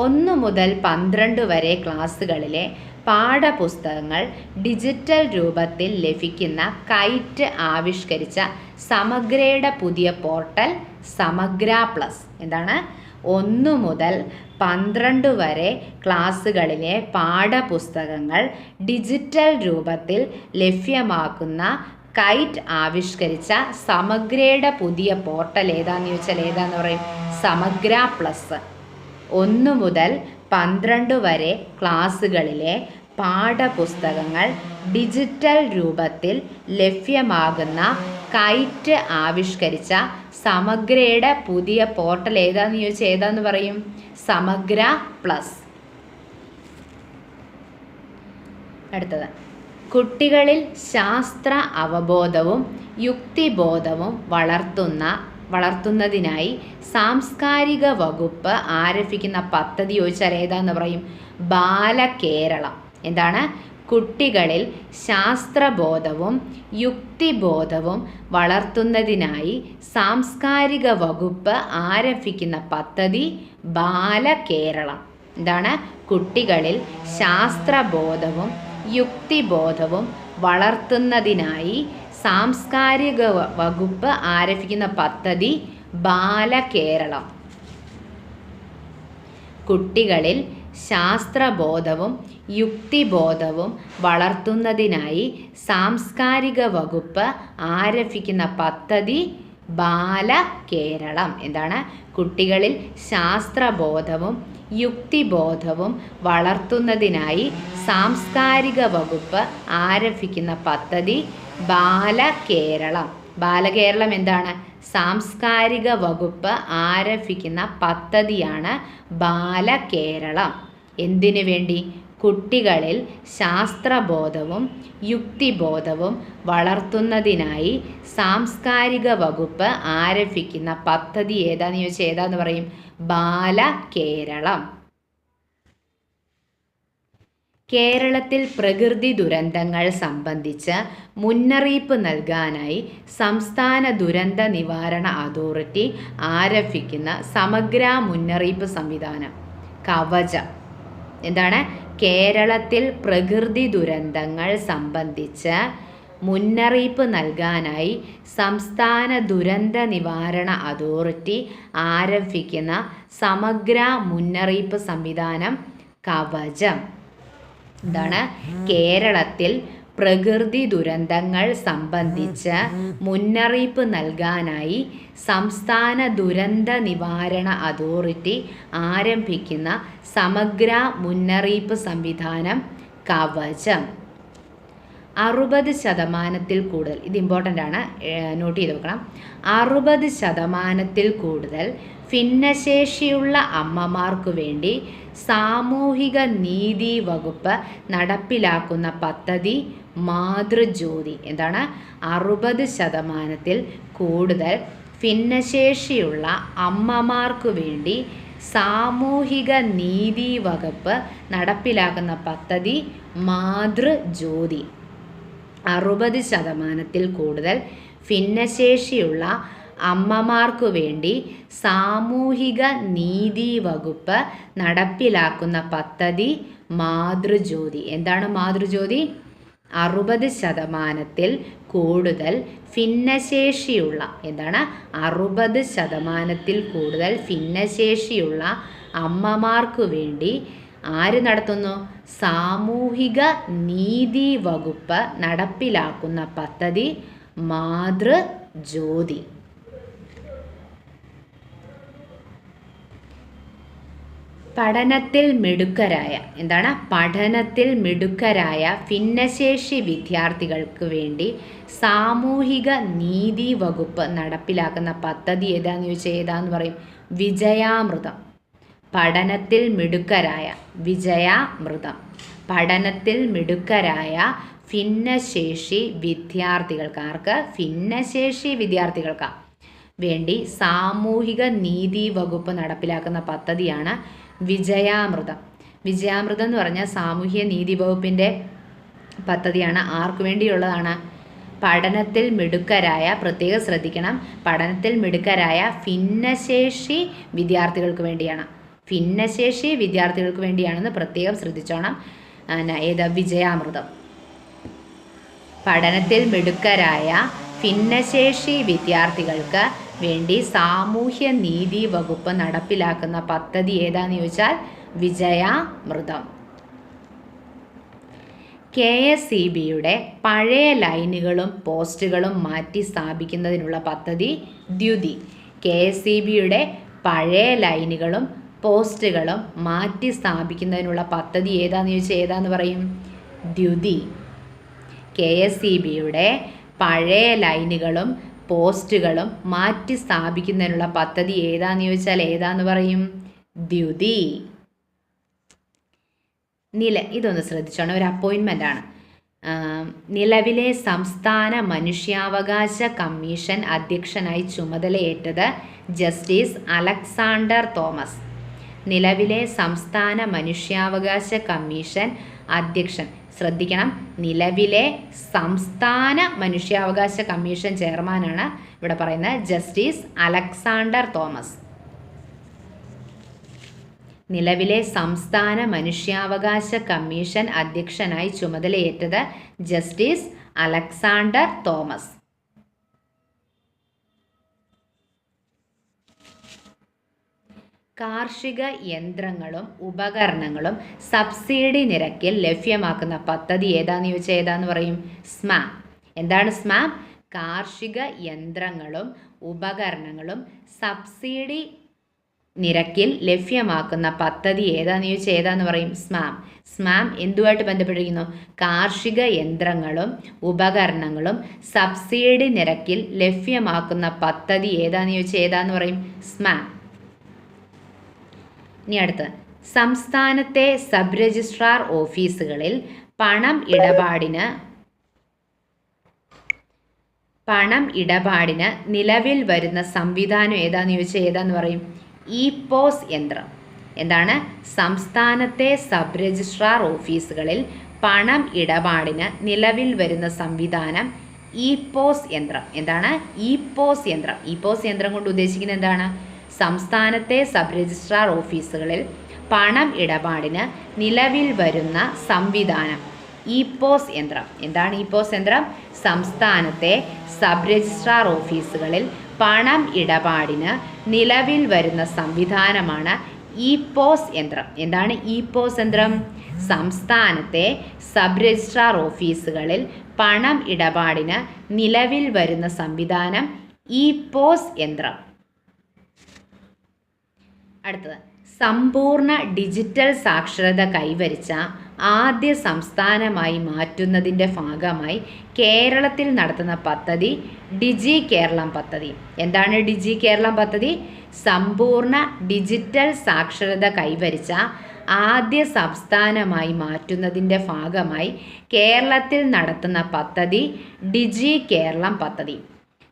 1 മുതൽ 12 വരെ ക്ലാസ്സുകളിലെ പാഠപുസ്തകങ്ങൾ ഡിജിറ്റൽ രൂപത്തിൽ ലഭിക്കുന്ന കൈറ്റ് ആവിഷ്കരിച്ച സമഗ്രയുടെ പുതിയ പോർട്ടൽ സമഗ്ര പ്ലസ്. എന്താണ്? 1 മുതൽ 12 വരെ ക്ലാസ്സുകളിലെ പാഠപുസ്തകങ്ങൾ ഡിജിറ്റൽ രൂപത്തിൽ ലഭ്യമാക്കുന്ന കൈറ്റ് ആവിഷ്കരിച്ച സമഗ്രയുടെ പുതിയ പോർട്ടൽ ഏതാന്ന് ചോദിച്ചാൽ ഏതാന്ന് പറയും? സമഗ്ര പ്ലസ്. 1 മുതൽ 12 വരെ ക്ലാസ്സുകളിലെ പാഠപുസ്തകങ്ങൾ ഡിജിറ്റൽ രൂപത്തിൽ ലഭ്യമാകുന്ന കൈറ്റ് ആവിഷ്കരിച്ച സമഗ്രയുടെ പുതിയ പോർട്ടൽ ഏതാന്ന് ചോദിച്ചാൽ ഏതാന്ന് പറയും? സമഗ്ര പ്ലസ്. അടുത്തത്, കുട്ടികളിൽ ശാസ്ത്ര അവബോധവും യുക്തിബോധവും വളർത്തുന്നതിനായി സാംസ്കാരിക വകുപ്പ് ആരംഭിക്കുന്ന പദ്ധതി ചോദിച്ചാൽ ഏതാന്ന് പറയും? ബാലകേരളം. എന്താണ്? കുട്ടികളിൽ ശാസ്ത്രബോധവും യുക്തിബോധവും വളർത്തുന്നതിനായി സാംസ്കാരിക വകുപ്പ് ആരംഭിക്കുന്ന പദ്ധതി ബാലകേരളം. എന്താണ്? കുട്ടികളിൽ ശാസ്ത്രബോധവും യുക്തിബോധവും വളർത്തുന്നതിനായി സാംസ്കാരിക വകുപ്പ് ആരംഭിക്കുന്ന പദ്ധതി ബാലകേരളം. കുട്ടികളിൽ ശാസ്ത്രബോധവും യുക്തിബോധവും വളർത്തുന്നതിനായി സാംസ്കാരിക വകുപ്പ് ആരംഭിക്കുന്ന പദ്ധതി ബാലകേരളം. എന്താണ്? കുട്ടികളിൽ ശാസ്ത്രബോധവും യുക്തിബോധവും വളർത്തുന്നതിനായി സാംസ്കാരിക വകുപ്പ് ആരംഭിക്കുന്ന പദ്ധതി ബാലകേരളം. ബാലകേരളം എന്താണ്? സാംസ്കാരിക വകുപ്പ് ആരംഭിക്കുന്ന പദ്ധതിയാണ് ബാലകേരളം. എന്തിനു വേണ്ടി? കുട്ടികളിൽ ശാസ്ത്രബോധവും യുക്തിബോധവും വളർത്തുന്നതിനായി സാംസ്കാരിക വകുപ്പ് ആരംഭിക്കുന്ന പദ്ധതി ഏതാന്ന് ചോദിച്ചാൽ ഏതാന്ന് പറയും? ബാലകേരളം. കേരളത്തിൽ പ്രകൃതി ദുരന്തങ്ങൾ സംബന്ധിച്ച് മുന്നറിയിപ്പ് നൽകാനായി സംസ്ഥാന ദുരന്ത നിവാരണ അതോറിറ്റി ആരംഭിക്കുന്ന സമഗ്ര മുന്നറിയിപ്പ് സംവിധാനം കവചം. എന്താണ്? കേരളത്തിൽ പ്രകൃതി ദുരന്തങ്ങൾ സംബന്ധിച്ച് മുന്നറിയിപ്പ് നൽകാനായി സംസ്ഥാന ദുരന്ത നിവാരണ അതോറിറ്റി ആരംഭിക്കുന്ന സമഗ്ര മുന്നറിയിപ്പ് സംവിധാനം കവചം. എന്താണ്? കേരളത്തിൽ പ്രകൃതി ദുരന്തങ്ങൾ സംബന്ധിച്ച് മുന്നറിയിപ്പ് നൽകാനായി സംസ്ഥാന ദുരന്ത നിവാരണ അതോറിറ്റി ആരംഭിക്കുന്ന സമഗ്ര മുന്നറിയിപ്പ് സംവിധാനം കവചം. 60% കൂടുതൽ, ഇത് ഇമ്പോർട്ടൻ്റ് ആണ്, നോട്ട് ചെയ്ത് വെക്കണം. 60% കൂടുതൽ ഭിന്നശേഷിയുള്ള അമ്മമാർക്കു വേണ്ടി സാമൂഹിക നീതി വകുപ്പ് നടപ്പിലാക്കുന്ന പദ്ധതി മാതൃജ്യോതി. എന്താണ്? 60% കൂടുതൽ ഭിന്നശേഷിയുള്ള അമ്മമാർക്കു വേണ്ടി സാമൂഹിക നീതി വകുപ്പ് നടപ്പിലാക്കുന്ന പദ്ധതി മാതൃജ്യോതി. 60% കൂടുതൽ ഭിന്നശേഷിയുള്ള അമ്മമാർക്കു വേണ്ടി സാമൂഹിക നീതി വകുപ്പ് നടപ്പിലാക്കുന്ന പദ്ധതി മാതൃജ്യോതി. എന്താണ് മാതൃജ്യോതി? 60% കൂടുതൽ ഭിന്നശേഷിയുള്ള, എന്താണ്? 60% കൂടുതൽ ഭിന്നശേഷിയുള്ള അമ്മമാർക്കു വേണ്ടി ആര് നടത്തുന്നു? സാമൂഹിക നീതി വകുപ്പ് നടപ്പിലാക്കുന്ന പദ്ധതി മാതൃജ്യോതി. പഠനത്തിൽ മിടുക്കരായ, എന്താണ്? പഠനത്തിൽ മിടുക്കരായ ഭിന്നശേഷി വിദ്യാർത്ഥികൾക്ക് വേണ്ടി സാമൂഹിക നീതി വകുപ്പ് നടപ്പിലാക്കുന്ന പദ്ധതി ഏതാന്ന് ചോദിച്ചാൽ ഏതാന്ന് പറയും? വിജയാമൃതം. പഠനത്തിൽ മിടുക്കരായ, വിജയാമൃതം. പഠനത്തിൽ മിടുക്കരായ ഭിന്നശേഷി വിദ്യാർത്ഥികൾക്ക്, ഭിന്നശേഷി വിദ്യാർത്ഥികൾക്ക് വേണ്ടി സാമൂഹിക നീതി വകുപ്പ് നടപ്പിലാക്കുന്ന പദ്ധതിയാണ് വിജയാമൃതം. വിജയാമൃതം എന്ന് പറഞ്ഞാൽ സാമൂഹ്യ നീതി വകുപ്പിൻ്റെ പദ്ധതിയാണ്. ആർക്കു വേണ്ടിയുള്ളതാണ്? പഠനത്തിൽ മിടുക്കരായ, പ്രത്യേകം ശ്രദ്ധിക്കണം, പഠനത്തിൽ മിടുക്കരായ ഭിന്നശേഷി വിദ്യാർത്ഥികൾക്ക് വേണ്ടിയാണ്. ഭിന്നശേഷി വിദ്യാർത്ഥികൾക്ക് വേണ്ടിയാണെന്ന് പ്രത്യേകം ശ്രദ്ധിച്ചോണം. ഏതാ? വിജയാമൃതം. പഠനത്തിൽ മിടുക്കരായ ഭിന്നശേഷി വിദ്യാർത്ഥികൾക്ക് വേണ്ടി സാമൂഹ്യ നീതി വകുപ്പ് നടപ്പിലാക്കുന്ന പദ്ധതി ഏതാന്ന് ചോദിച്ചാൽ വിജയാമൃതം. KSEBയുടെ പഴയ ലൈനുകളും പോസ്റ്റുകളും മാറ്റി സ്ഥാപിക്കുന്നതിനുള്ള പദ്ധതി ദ്യുതി. KSEBയുടെ പഴയ ലൈനുകളും പോസ്റ്റുകളും മാറ്റി സ്ഥാപിക്കുന്നതിനുള്ള പദ്ധതി ഏതാന്ന് ചോദിച്ചാൽ ഏതാന്ന് പറയും? ദ്യുതി. KSEBയുടെ പഴയ ലൈനുകളും പോസ്റ്റുകളും മാറ്റി സ്ഥാപിക്കുന്നതിനുള്ള പദ്ധതി ഏതാന്ന് ചോദിച്ചാൽ ഏതാന്ന് പറയും? ദ്യുതി. ഇതൊന്ന് ശ്രദ്ധിച്ചോണം, ഒരു അപ്പോയിൻമെൻ്റ് ആണ്. നിലവിലെ സംസ്ഥാന മനുഷ്യാവകാശ കമ്മീഷൻ അധ്യക്ഷനായി ചുമതലയേറ്റത് ജസ്റ്റിസ് അലക്സാണ്ടർ തോമസ്. നിലവിലെ സംസ്ഥാന മനുഷ്യാവകാശ കമ്മീഷൻ അധ്യക്ഷൻ, ശ്രദ്ധിക്കണം, നിലവിലെ സംസ്ഥാന മനുഷ്യാവകാശ കമ്മീഷൻ ചെയർമാനാണ് ഇവിടെ പറയുന്നത് ജസ്റ്റിസ് അലക്സാണ്ടർ തോമസ്. നിലവിലെ സംസ്ഥാന മനുഷ്യാവകാശ കമ്മീഷൻ അധ്യക്ഷനായി ചുമതലയേറ്റത് ജസ്റ്റിസ് അലക്സാണ്ടർ തോമസ്. കാർഷിക യന്ത്രങ്ങളും ഉപകരണങ്ങളും സബ്സിഡി നിരക്കിൽ ലഭ്യമാക്കുന്ന പദ്ധതി ഏതാന്ന് ചോദിച്ചാൽ ഏതാന്ന് പറയും? സ്മാം. എന്താണ് സ്മാം? കാർഷിക യന്ത്രങ്ങളും ഉപകരണങ്ങളും സബ്സിഡി നിരക്കിൽ ലഭ്യമാക്കുന്ന പദ്ധതി ഏതാന്ന് ചോദിച്ചാൽ ഏതാന്ന് പറയും? സ്മാം. സ്മാം എന്തുമായിട്ട് ബന്ധപ്പെട്ടിരിക്കുന്നു? കാർഷിക യന്ത്രങ്ങളും ഉപകരണങ്ങളും സബ്സിഡി നിരക്കിൽ ലഭ്യമാക്കുന്ന പദ്ധതി ഏതാന്ന് ചോദിച്ചാൽ ഏതാന്ന് പറയും? സ്മാം. ഇനി അടുത്ത്, സംസ്ഥാനത്തെ സബ് രജിസ്ട്രാർ ഓഫീസുകളിൽ പണം ഇടപാടിന് നിലവിൽ വരുന്ന സംവിധാനം ഏതാന്ന് ചോദിച്ചാൽ ഏതാന്ന് പറയും? ഇപോസ് യന്ത്രം. എന്താണ്? സംസ്ഥാനത്തെ സബ് രജിസ്ട്രാർ ഓഫീസുകളിൽ പണം ഇടപാടിന് നിലവിൽ വരുന്ന സംവിധാനം ഇപോസ് യന്ത്രം. എന്താണ്? ഇപോസ് യന്ത്രം. ഇപോസ് യന്ത്രം കൊണ്ട് ഉദ്ദേശിക്കുന്നത് എന്താണ്? സംസ്ഥാനത്തെ സബ് രജിസ്ട്രാർ ഓഫീസുകളിൽ പണം ഇടപാടിന് നിലവിൽ വരുന്ന സംവിധാനം ഇ-പോസ് യന്ത്രം. എന്താണ് ഇ-പോസ് യന്ത്രം? സംസ്ഥാനത്തെ സബ് രജിസ്ട്രാർ ഓഫീസുകളിൽ പണം ഇടപാടിന് നിലവിൽ വരുന്ന സംവിധാനമാണ് ഇ-പോസ് യന്ത്രം. എന്താണ് ഇ-പോസ് യന്ത്രം? സംസ്ഥാനത്തെ സബ് രജിസ്ട്രാർ ഓഫീസുകളിൽ പണം ഇടപാടിന് നിലവിൽ വരുന്ന സംവിധാനം ഇ-പോസ് യന്ത്രം. അടുത്തത്, സമ്പൂർണ്ണ ഡിജിറ്റൽ സാക്ഷരത കൈവരിച്ച ആദ്യ സംസ്ഥാനമായി മാറ്റുന്നതിൻ്റെ ഭാഗമായി കേരളത്തിൽ നടത്തുന്ന പദ്ധതി ഡിജി കേരളം പദ്ധതി. എന്താണ് ഡിജി കേരളം പദ്ധതി? സമ്പൂർണ്ണ ഡിജിറ്റൽ സാക്ഷരത കൈവരിച്ച ആദ്യ സംസ്ഥാനമായി മാറ്റുന്നതിൻ്റെ ഭാഗമായി കേരളത്തിൽ നടത്തുന്ന പദ്ധതി ഡിജി കേരളം പദ്ധതി.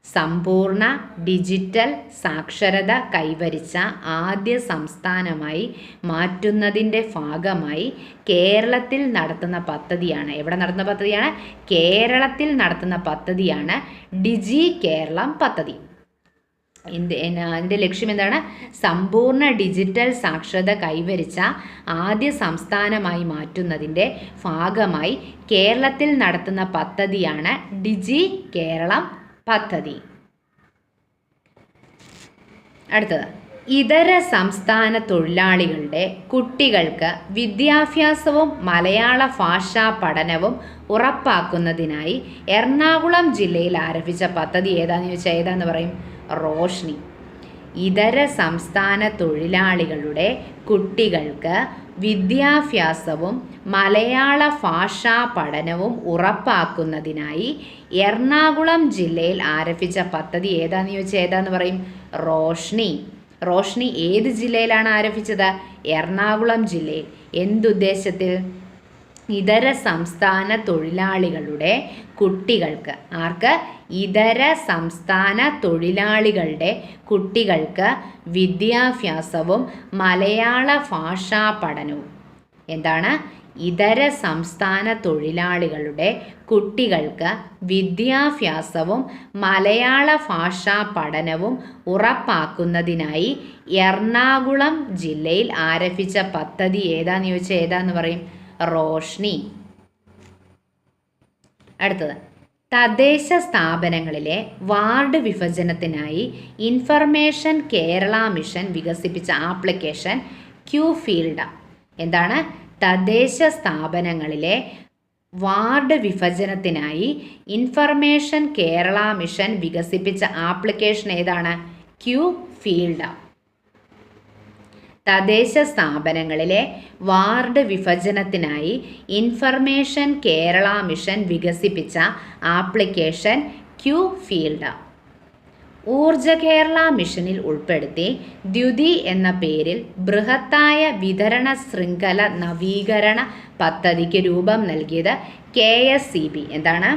സമ്പൂർണ്ണ ഡിജിറ്റൽ സാക്ഷരത കൈവരിച്ച ആദ്യ സംസ്ഥാനമായി മാറ്റുന്നതിൻ്റെ ഭാഗമായി കേരളത്തിൽ നടത്തുന്ന പദ്ധതിയാണ്. എവിടെ നടത്തുന്ന പദ്ധതിയാണ്? കേരളത്തിൽ നടത്തുന്ന പദ്ധതിയാണ് ഡിജി കേരളം പദ്ധതി. അതിൻ്റെ ലക്ഷ്യം എന്താണ്? സമ്പൂർണ്ണ ഡിജിറ്റൽ സാക്ഷരത കൈവരിച്ച ആദ്യ സംസ്ഥാനമായി മാറ്റുന്നതിൻ്റെ ഭാഗമായി കേരളത്തിൽ നടത്തുന്ന പദ്ധതിയാണ് ഡിജി കേരളം പദ്ധതി. അടുത്തത്, ഇതര സംസ്ഥാന തൊഴിലാളികളുടെ കുട്ടികൾക്ക് വിദ്യാഭ്യാസവും മലയാള ഭാഷാ പഠനവും ഉറപ്പാക്കുന്നതിനായി എറണാകുളം ജില്ലയിൽ ആരംഭിച്ച പദ്ധതി ഏതാണെന്ന് ചോദിച്ചാൽ ഏതാന്ന് പറയും? റോഷ്നി. ഇതര സംസ്ഥാന തൊഴിലാളികളുടെ കുട്ടികൾക്ക് വിദ്യാഭ്യാസവും മലയാള ഭാഷാ പഠനവും ഉറപ്പാക്കുന്നതിനായി എറണാകുളം ജില്ലയിൽ ആരംഭിച്ച പദ്ധതി ഏതാന്ന് ചോദിച്ചാൽ ഏതാന്ന് പറയും? റോഷ്നി. റോഷ്നി ഏത് ജില്ലയിലാണ് ആരംഭിച്ചത്? എറണാകുളം ജില്ലയിൽ. എന്തുദ്ദേശത്തിൽ? ഇതര സംസ്ഥാന തൊഴിലാളികളുടെ കുട്ടികൾക്ക്, ആർക്ക്? ഇതര സംസ്ഥാന തൊഴിലാളികളുടെ കുട്ടികൾക്ക് വിദ്യാഭ്യാസവും മലയാള ഭാഷാ പഠനവും. എന്താണ്? ഇതര സംസ്ഥാന തൊഴിലാളികളുടെ കുട്ടികൾക്ക് വിദ്യാഭ്യാസവും മലയാള ഭാഷാ പഠനവും ഉറപ്പാക്കുന്നതിനായി എറണാകുളം ജില്ലയിൽ ആരംഭിച്ച പദ്ധതി ഏതാന്ന് ചോദിച്ചാൽ ഏതാന്ന് പറയും? റോഷ്നി. അടുത്തത്, തദ്ദേശ സ്ഥാപനങ്ങളിലെ വാർഡ് വിഭജനത്തിനായി ഇൻഫർമേഷൻ കേരള മിഷൻ വികസിപ്പിച്ച ആപ്ലിക്കേഷൻ ക്യൂ ഫീൽഡ്. എന്താണ്? തദ്ദേശ സ്ഥാപനങ്ങളിലെ വാർഡ് വിഭജനത്തിനായി ഇൻഫർമേഷൻ കേരള മിഷൻ വികസിപ്പിച്ച ആപ്ലിക്കേഷൻ ഏതാണ്? Q field. തദ്ദേശ സ്ഥാപനങ്ങളിലെ വാർഡ് വിഭജനത്തിനായി ഇൻഫർമേഷൻ കേരള മിഷൻ വികസിപ്പിച്ച ആപ്ലിക്കേഷൻ ക്യൂ ഫീൽഡ്. ഊർജ കേരള മിഷനിൽ ഉൾപ്പെടുത്തി ദ്യുതി എന്ന പേരിൽ ബൃഹത്തായ വിതരണ ശൃംഖല നവീകരണ പദ്ധതിക്ക് രൂപം നൽകിയത് KSEB. എന്താണ്?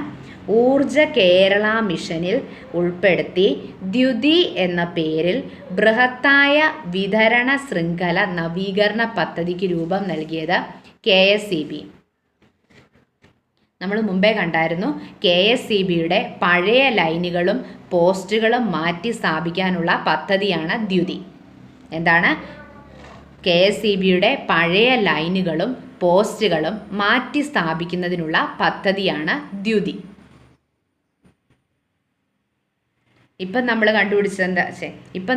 ഊർജ കേരള മിഷനിൽ ഉൾപ്പെടുത്തി ദ്യുതി എന്ന പേരിൽ ബൃഹത്തായ വിതരണ ശൃംഖല നവീകരണ പദ്ധതിക്ക് രൂപം നൽകിയത് KSEB. നമ്മൾ മുമ്പേ കണ്ടായിരുന്നു KSEBയുടെ പഴയ ലൈനുകളും പോസ്റ്റുകളും മാറ്റി സ്ഥാപിക്കാനുള്ള പദ്ധതിയാണ് ദ്യുതി. എന്താണ്? KSEBയുടെ പഴയ ലൈനുകളും പോസ്റ്റുകളും മാറ്റി സ്ഥാപിക്കുന്നതിനുള്ള പദ്ധതിയാണ് ദ്യുതി. ഇപ്പം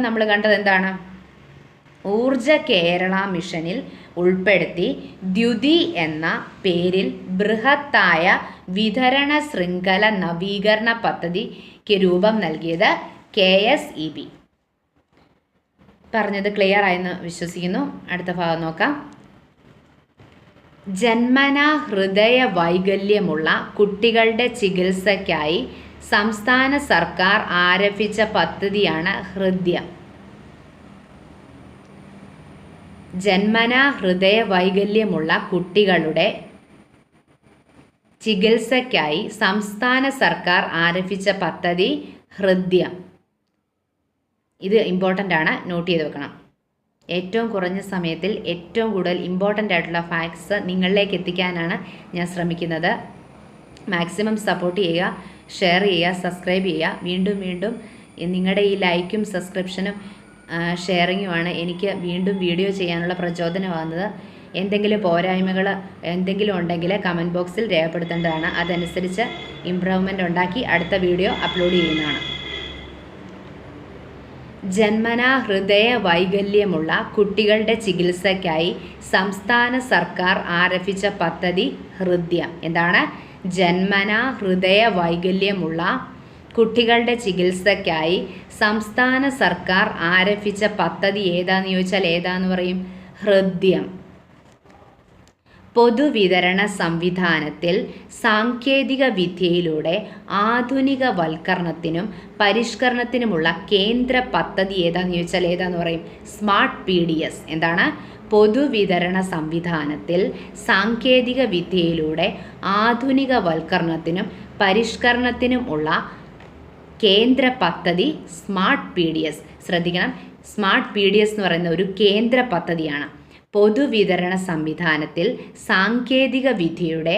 നമ്മൾ കണ്ടത് എന്താണ്? ഊർജ കേരള മിഷനിൽ ഉൾപ്പെടുത്തി ദ്യുതി എന്ന പേരിൽ ബൃഹത്തായ വിതരണ ശൃംഖല നവീകരണ പദ്ധതിക്ക് രൂപം നൽകിയത് KSEB. പറഞ്ഞത് ക്ലിയർ ആയെന്ന് വിശ്വസിക്കുന്നു. അടുത്ത ഭാഗം നോക്കാം. ജന്മനാ ഹൃദയ വൈകല്യമുള്ള കുട്ടികളുടെ ചികിത്സയ്ക്കായി സംസ്ഥാന സർക്കാർ ആരംഭിച്ച പദ്ധതിയാണ് ഹൃദ്യം. ജന്മനാ ഹൃദയ വൈകല്യമുള്ള കുട്ടികളുടെ ചികിത്സയ്ക്കായി സംസ്ഥാന സർക്കാർ ആരംഭിച്ച പദ്ധതി ഹൃദ്യം. ഇത് ഇമ്പോർട്ടൻ്റ് ആണ്, നോട്ട് ചെയ്ത് വെക്കണം. ഏറ്റവും കുറഞ്ഞ സമയത്തിൽ ഏറ്റവും കൂടുതൽ ഇമ്പോർട്ടൻ്റ് ആയിട്ടുള്ള ഫാക്ട്സ് നിങ്ങളിലേക്ക് എത്തിക്കാനാണ് ഞാൻ ശ്രമിക്കുന്നത്. മാക്സിമം സപ്പോർട്ട് ചെയ്യുക, ഷെയർ ചെയ്യുക, സബ്സ്ക്രൈബ് ചെയ്യുക. വീണ്ടും വീണ്ടും നിങ്ങളുടെ ഈ ലൈക്കും സബ്സ്ക്രിപ്ഷനും ഷെയറിങ്ങുമാണ് എനിക്ക് വീണ്ടും വീഡിയോ ചെയ്യാനുള്ള പ്രചോദനമാകുന്നത്. എന്തെങ്കിലും പോരായ്മകൾ എന്തെങ്കിലും ഉണ്ടെങ്കിൽ കമൻറ്റ് ബോക്സിൽ രേഖപ്പെടുത്തേണ്ടതാണ്. അതനുസരിച്ച് ഇമ്പ്രൂവ്മെൻ്റ് ഉണ്ടാക്കി അടുത്ത വീഡിയോ അപ്ലോഡ് ചെയ്യുന്നതാണ്. ജന്മനാ ഹൃദയ വൈകല്യമുള്ള കുട്ടികളുടെ ചികിത്സയ്ക്കായി സംസ്ഥാന സർക്കാർ ആരംഭിച്ച പദ്ധതി ഹൃദ്യം. എന്താണ്? ജന്മനാ ഹൃദയ വൈകല്യമുള്ള കുട്ടികളുടെ ചികിത്സയ്ക്കായി സംസ്ഥാന സർക്കാർ ആരംഭിച്ച പദ്ധതി ഏതാന്ന് ചോദിച്ചാൽ ഏതാന്ന് പറയും? ഹൃദ്യം. പൊതുവിതരണ സംവിധാനത്തിൽ സാങ്കേതിക വിദ്യയിലൂടെ ആധുനികവൽക്കരണത്തിനും പരിഷ്കരണത്തിനുമുള്ള കേന്ദ്ര പദ്ധതി ഏതാന്ന് ചോദിച്ചാൽ ഏതാന്ന് പറയും? Smart PDS. എന്താണ്? പൊതുവിതരണ സംവിധാനത്തിൽ സാങ്കേതിക വിദ്യയിലൂടെ ആധുനികവൽക്കരണത്തിനും പരിഷ്കരണത്തിനുമുള്ള കേന്ദ്ര പദ്ധതി സ്മാർട്ട് PDS. ശ്രദ്ധിക്കണം, സ്മാർട്ട് PDS എന്ന് പറയുന്ന ഒരു കേന്ദ്ര പദ്ധതിയാണ്. പൊതുവിതരണ സംവിധാനത്തിൽ സാങ്കേതിക വിദ്യയുടെ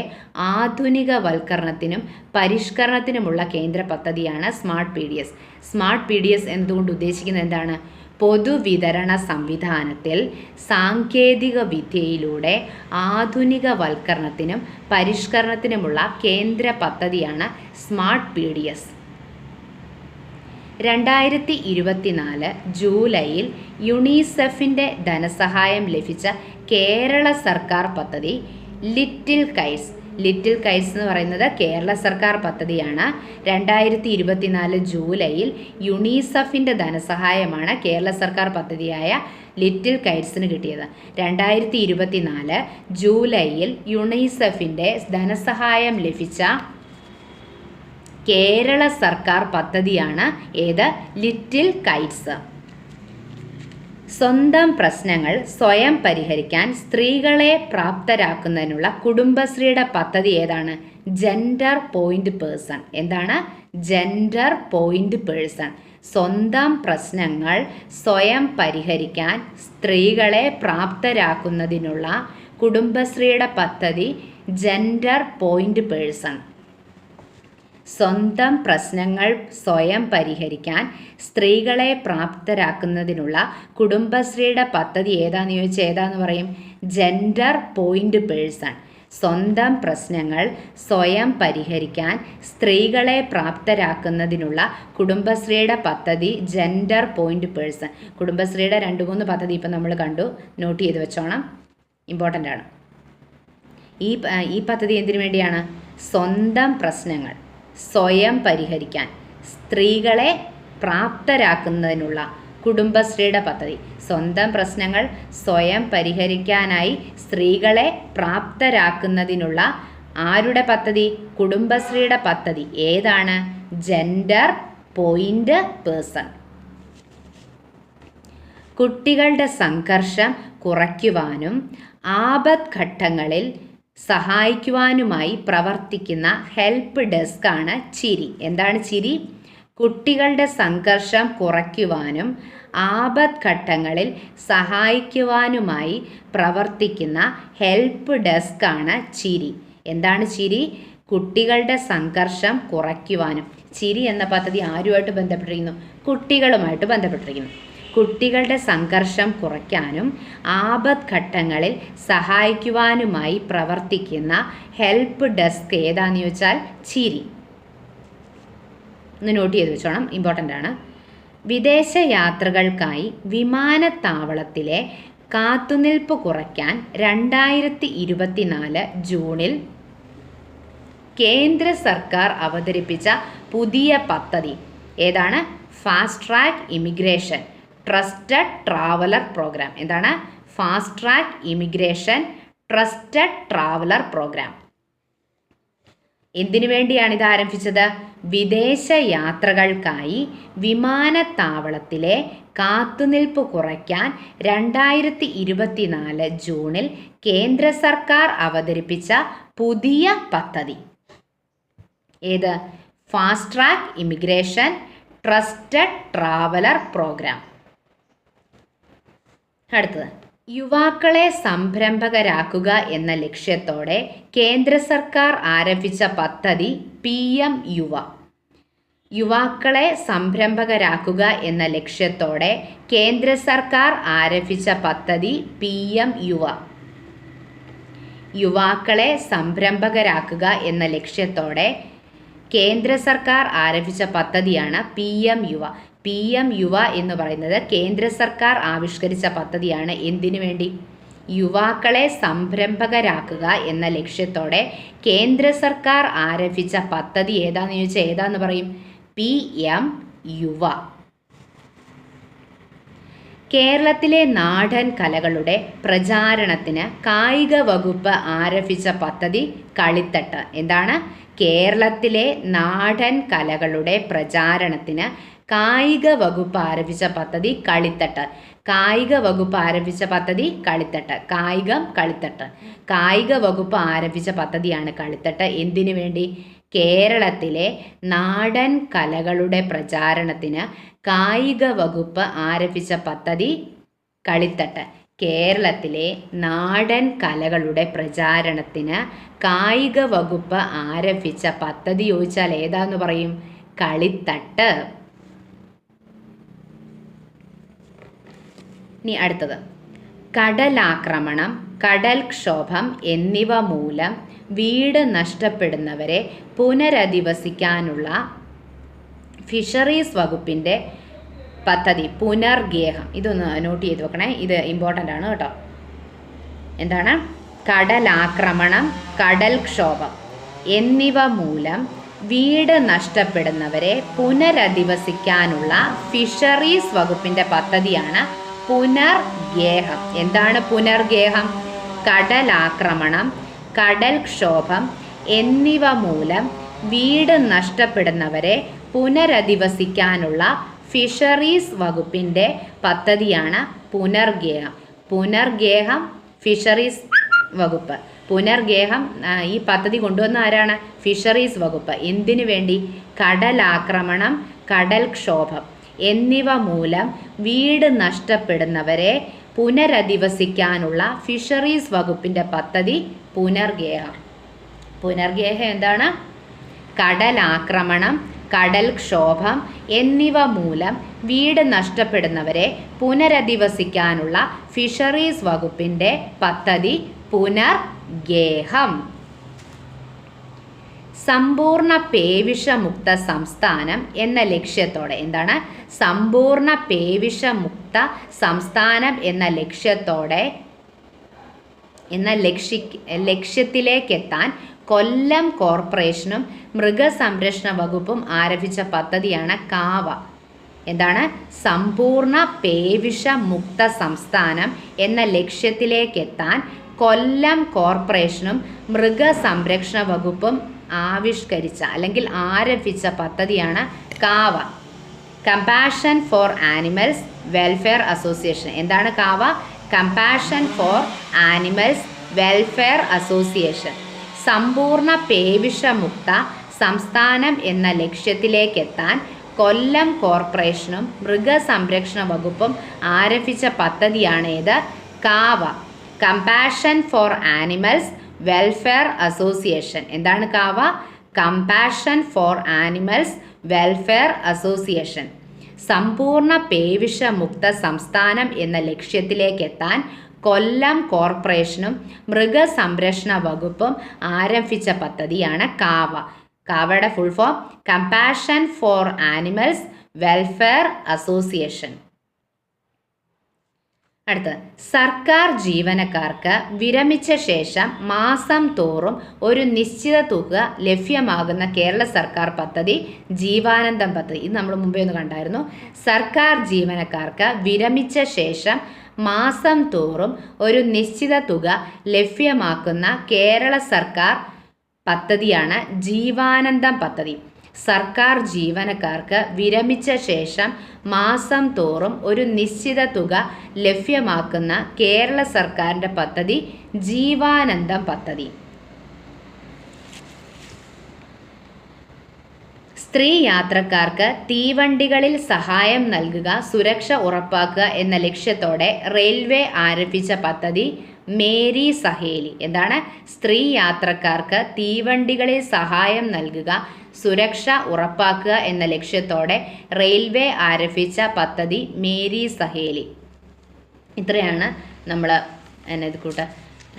ആധുനികവൽക്കരണത്തിനും പരിഷ്കരണത്തിനുമുള്ള കേന്ദ്ര പദ്ധതിയാണ് സ്മാർട്ട് PDS. സ്മാർട്ട് PDS എന്തുകൊണ്ട് ഉദ്ദേശിക്കുന്നത് എന്താണ്? പൊതുവിതരണ സംവിധാനത്തിൽ സാങ്കേതിക വിദ്യയിലൂടെ ആധുനികവൽക്കരണത്തിനും പരിഷ്കരണത്തിനുമുള്ള കേന്ദ്ര പദ്ധതിയാണ് സ്മാർട്ട് PDS. 2024 ജൂലൈയിൽ യുണിസെഫിൻ്റെ ധനസഹായം ലഭിച്ച കേരള സർക്കാർ പദ്ധതി ലിറ്റിൽ കൈറ്റ്സ്. ലിറ്റിൽ കൈറ്റ്സ് എന്ന് പറയുന്നത് കേരള സർക്കാർ പദ്ധതിയാണ്. 2024 ജൂലൈയിൽ യുണിസെഫിൻ്റെ ധനസഹായമാണ് കേരള സർക്കാർ പദ്ധതിയായ ലിറ്റിൽ കൈറ്റ്സിന് കിട്ടിയത്. 2024 ജൂലൈയിൽ യുണിസെഫിൻ്റെ ധനസഹായം ലഭിച്ച കേരള സർക്കാർ പദ്ധതിയാണ് ഏത്? Little kites. സ്വന്തം പ്രശ്നങ്ങൾ സ്വയം പരിഹരിക്കാൻ സ്ത്രീകളെ പ്രാപ്തരാക്കുന്നതിനുള്ള കുടുംബശ്രീയുടെ പദ്ധതി ഏതാണ്? Gender point person. എന്താണ്? Gender point person. സ്വന്തം പ്രശ്നങ്ങൾ സ്വയം പരിഹരിക്കാൻ സ്ത്രീകളെ പ്രാപ്തരാക്കുന്നതിനുള്ള കുടുംബശ്രീയുടെ പദ്ധതി ജെൻഡർ പോയിന്റ് പേഴ്സൺ. സ്വന്തം പ്രശ്നങ്ങൾ സ്വയം പരിഹരിക്കാൻ സ്ത്രീകളെ പ്രാപ്തരാക്കുന്നതിനുള്ള കുടുംബശ്രീയുടെ പദ്ധതി ഏതാന്ന് ചോദിച്ചാൽ ഏതാന്ന് പറയും? Gender point person. സ്വന്തം പ്രശ്നങ്ങൾ സ്വയം പരിഹരിക്കാൻ സ്ത്രീകളെ പ്രാപ്തരാക്കുന്നതിനുള്ള കുടുംബശ്രീയുടെ പദ്ധതി ജെൻഡർ പോയിന്റ് പേഴ്സൺ. കുടുംബശ്രീയുടെ 2-3 പദ്ധതി ഇപ്പം നമ്മൾ കണ്ടു, നോട്ട് ചെയ്ത് വെച്ചോണം, ഇമ്പോർട്ടൻ്റ് ആണ്. ഈ പദ്ധതി എന്തിനു വേണ്ടിയാണ്? സ്വന്തം പ്രശ്നങ്ങൾ സ്വയം പരിഹരിക്കാൻ സ്ത്രീകളെ പ്രാപ്തരാക്കുന്നതിനുള്ള കുടുംബശ്രീയുടെ പദ്ധതി. സ്വന്തം പ്രശ്നങ്ങൾ സ്വയം പരിഹരിക്കാനായി സ്ത്രീകളെ പ്രാപ്തരാക്കുന്നതിനുള്ള ആരുടെ പദ്ധതി? കുടുംബശ്രീയുടെ പദ്ധതി. ഏതാണ്? Gender point person. കുട്ടികളുടെ സംഘർഷം കുറയ്ക്കുവാനും ആപത്ഘട്ടങ്ങളിൽ സഹായിക്കുവാനുമായി പ്രവർത്തിക്കുന്ന ഹെൽപ്പ് ഡെസ്ക് ആണ് ചിരി. എന്താണ് ചിരി? കുട്ടികളുടെ സംഘർഷം കുറയ്ക്കുവാനും ആപത്ഘട്ടങ്ങളിൽ സഹായിക്കുവാനുമായി പ്രവർത്തിക്കുന്ന ഹെൽപ്പ് ഡെസ്ക് ആണ് ചിരി. എന്താണ് ചിരി? കുട്ടികളുടെ സംഘർഷം കുറയ്ക്കുവാനും. ചിരി എന്ന പദ്ധതി ആരുമായിട്ട് ബന്ധപ്പെട്ടിരിക്കുന്നു? കുട്ടികളുമായിട്ട് ബന്ധപ്പെട്ടിരിക്കുന്നു. കുട്ടികളുടെ സംഘർഷം കുറയ്ക്കാനും ആപത്ഘട്ടങ്ങളിൽ സഹായിക്കുവാനുമായി പ്രവർത്തിക്കുന്ന ഹെൽപ്പ് ഡെസ്ക് ഏതാന്ന് ചോദിച്ചാൽ ചിരി. ഒന്ന് നോട്ട് ചെയ്ത് വെച്ചോണം, ഇമ്പോർട്ടൻ്റ് ആണ്. വിദേശ യാത്രകൾക്കായി വിമാനത്താവളത്തിലെ കാത്തുനിൽപ്പ് കുറയ്ക്കാൻ 2024 ജൂണിൽ കേന്ദ്ര സർക്കാർ അവതരിപ്പിച്ച പുതിയ പദ്ധതി ഏതാണ്? Fast track immigration trusted traveller programme. എന്താണ്? Fast track immigration trusted traveller programme. എന്തിനു വേണ്ടിയാണ് ഇത് ആരംഭിച്ചത്? വിദേശ യാത്രകൾക്കായി വിമാനത്താവളത്തിലെ കാത്തുനിൽപ്പ് കുറയ്ക്കാൻ 2024 ജൂണിൽ കേന്ദ്ര സർക്കാർ അവതരിപ്പിച്ച പുതിയ പദ്ധതി. ഏത്? Fast track immigration trusted traveller programme. അടുത്തത്, യുവാക്കളെ സംരംഭകരാക്കുക എന്ന ലക്ഷ്യത്തോടെ കേന്ദ്ര സർക്കാർ ആരംഭിച്ച പദ്ധതി PM യുവ. യുവാക്കളെ സംരംഭകരാക്കുക എന്ന ലക്ഷ്യത്തോടെ കേന്ദ്ര സർക്കാർ ആരംഭിച്ച പദ്ധതി PM യുവ. യുവാക്കളെ സംരംഭകരാക്കുക എന്ന ലക്ഷ്യത്തോടെ കേന്ദ്ര സർക്കാർ ആരംഭിച്ച പദ്ധതിയാണ് PM യുവ. PM യുവ എന്ന് പറയുന്നത് കേന്ദ്ര സർക്കാർ ആവിഷ്കരിച്ച പദ്ധതിയാണ്. എന്തിനു വേണ്ടി? യുവാക്കളെ സംരംഭകരാക്കുക എന്ന ലക്ഷ്യത്തോടെ കേന്ദ്ര സർക്കാർ ആരംഭിച്ച പദ്ധതി ഏതാന്ന് ചോദിച്ചാൽ ഏതാന്ന് പറയും? PM യുവ. കേരളത്തിലെ നാടൻ കലകളുടെ പ്രചാരണത്തിന് കായിക വകുപ്പ് ആരംഭിച്ച പദ്ധതി കളിത്തട്ട്. എന്താണ്? കേരളത്തിലെ നാടൻ കലകളുടെ പ്രചാരണത്തിന് കായിക വകുപ്പ് ആരംഭിച്ച പദ്ധതി കളിത്തട്ട്. കായിക വകുപ്പ് ആരംഭിച്ച പദ്ധതി കളിത്തട്ട്. കായികം കളിത്തട്ട്. കായിക വകുപ്പ് ആരംഭിച്ച പദ്ധതിയാണ് കളിത്തട്ട്. എന്തിനു വേണ്ടി? കേരളത്തിലെ നാടൻ കലകളുടെ പ്രചാരണത്തിന് കായിക വകുപ്പ് ആരംഭിച്ച പദ്ധതി കളിത്തട്ട്. കേരളത്തിലെ നാടൻ കലകളുടെ പ്രചാരണത്തിന് കായിക വകുപ്പ് ആരംഭിച്ച പദ്ധതി ചോദിച്ചാൽ ഏതാന്ന് പറയും? കളിത്തട്ട്. ഇനി അടുത്തത്, കടലാക്രമണം, കടൽക്ഷോഭം എന്നിവ മൂലം വീട് നഷ്ടപ്പെടുന്നവരെ പുനരധിവസിക്കാനുള്ള ഫിഷറീസ് വകുപ്പിൻ്റെ പദ്ധതി പുനർഗേഹം. ഇതൊന്ന് നോട്ട് ചെയ്ത് വെക്കണേ, ഇത് ഇമ്പോർട്ടൻ്റ് ആണ് കേട്ടോ. എന്താണ്? കടലാക്രമണം, കടൽക്ഷോഭം എന്നിവ മൂലം വീട് നഷ്ടപ്പെടുന്നവരെ പുനരധിവസിക്കാനുള്ള ഫിഷറീസ് വകുപ്പിൻ്റെ പദ്ധതിയാണ് പുനർഗേഹം. എന്താണ് പുനർഗേഹം? കടലാക്രമണം, കടൽക്ഷോഭം എന്നിവ മൂലം വീട് നഷ്ടപ്പെടുന്നവരെ പുനരധിവസിക്കാനുള്ള ഫിഷറീസ് വകുപ്പിൻ്റെ പദ്ധതിയാണ് പുനർഗേഹം. പുനർഗേഹം ഫിഷറീസ് വകുപ്പ്. പുനർഗേഹം ഈ പദ്ധതി കൊണ്ടുവന്ന ആരാണ്? ഫിഷറീസ് വകുപ്പ്. എന്തിനു വേണ്ടി? കടലാക്രമണം, കടൽക്ഷോഭം എന്നിവ മൂലം വീട് നഷ്ടപ്പെടുന്നവരെ പുനരധിവസിക്കാനുള്ള ഫിഷറീസ് വകുപ്പിൻ്റെ പദ്ധതി പുനർഗേഹം. പുനർഗേഹം എന്താണ്? കടലാക്രമണം, കടൽക്ഷോഭം എന്നിവ മൂലം വീട് നഷ്ടപ്പെടുന്നവരെ പുനരധിവസിക്കാനുള്ള ഫിഷറീസ് വകുപ്പിൻ്റെ പദ്ധതി പുനർഗേഹം. സമ്പൂർണ്ണ പേവിഷമുക്ത സംസ്ഥാനം എന്ന ലക്ഷ്യത്തോടെ. എന്താണ്? സമ്പൂർണ്ണ പേവിഷമുക്ത സംസ്ഥാനം എന്ന ലക്ഷ്യത്തോടെ ലക്ഷ്യത്തിലേക്കെത്താൻ കൊല്ലം കോർപ്പറേഷനും മൃഗസംരക്ഷണ വകുപ്പും ആരംഭിച്ച പദ്ധതിയാണ് കാവ. എന്താണ്? സമ്പൂർണ്ണ പേവിഷമുക്ത സംസ്ഥാനം എന്ന ലക്ഷ്യത്തിലേക്കെത്താൻ കൊല്ലം കോർപ്പറേഷനും മൃഗസംരക്ഷണ വകുപ്പും ആവിഷ്കരിച്ച അല്ലെങ്കിൽ ആരംഭിച്ച പദ്ധതിയാണ് കാവ. Compassion for animals welfare association. എന്താണ് കാവ? Compassion for animals welfare association. സമ്പൂർണ്ണ പേവിഷമുക്ത സംസ്ഥാനം എന്ന ലക്ഷ്യത്തിലേക്കെത്താൻ കൊല്ലം കോർപ്പറേഷനും മൃഗസംരക്ഷണ വകുപ്പും ആരംഭിച്ച പദ്ധതിയാണ് ഇത്? കാവ. Compassion for animals welfare association. എന്താണ് കാവ? Compassion for animals welfare association. സമ്പൂർണ്ണ പേവിഷമുക്ത സംസ്ഥാനം എന്ന ലക്ഷ്യത്തിലേക്കെത്താൻ കൊല്ലം കോർപ്പറേഷനും മൃഗസംരക്ഷണ വകുപ്പും ആരംഭിച്ച പദ്ധതിയാണ് കാവ. കാവയുടെ full form compassion for animals welfare association. അടുത്ത്, സർക്കാർ ജീവനക്കാർക്ക് വിരമിച്ച ശേഷം മാസം തോറും ഒരു നിശ്ചിത തുക ലഭ്യമാകുന്ന കേരള സർക്കാർ പദ്ധതി ജീവാനന്ദം പദ്ധതി. ഇത് നമ്മൾ മുമ്പേ ഒന്ന് കണ്ടായിരുന്നു. സർക്കാർ ജീവനക്കാർക്ക് വിരമിച്ച ശേഷം മാസം തോറും ഒരു നിശ്ചിത തുക ലഭ്യമാക്കുന്ന കേരള സർക്കാർ പദ്ധതിയാണ് ജീവാനന്ദം പദ്ധതി. സർക്കാർ ജീവനക്കാർക്ക് വിരമിച്ച ശേഷം മാസം തോറും ഒരു നിശ്ചിത തുക ലഭ്യമാക്കുന്ന കേരള സർക്കാരിൻ്റെ പദ്ധതി ജീവാനന്ദം പദ്ധതി. സ്ത്രീ യാത്രക്കാർക്ക് തീവണ്ടികളിൽ സഹായം നൽകുക, സുരക്ഷ ഉറപ്പാക്കുക എന്ന ലക്ഷ്യത്തോടെ റെയിൽവേ ആരംഭിച്ച പദ്ധതി മേരി സഹേലി. എന്താണ്? സ്ത്രീ യാത്രക്കാർക്ക് തീവണ്ടികളിൽ സഹായം നൽകുക, സുരക്ഷ ഉറപ്പാക്കുക എന്ന ലക്ഷ്യത്തോടെ റെയിൽവേ ആരംഭിച്ച പദ്ധതി മേരി സഹേലി. ഇത്രയാണ് നമ്മൾ ഇത് കൂട്ട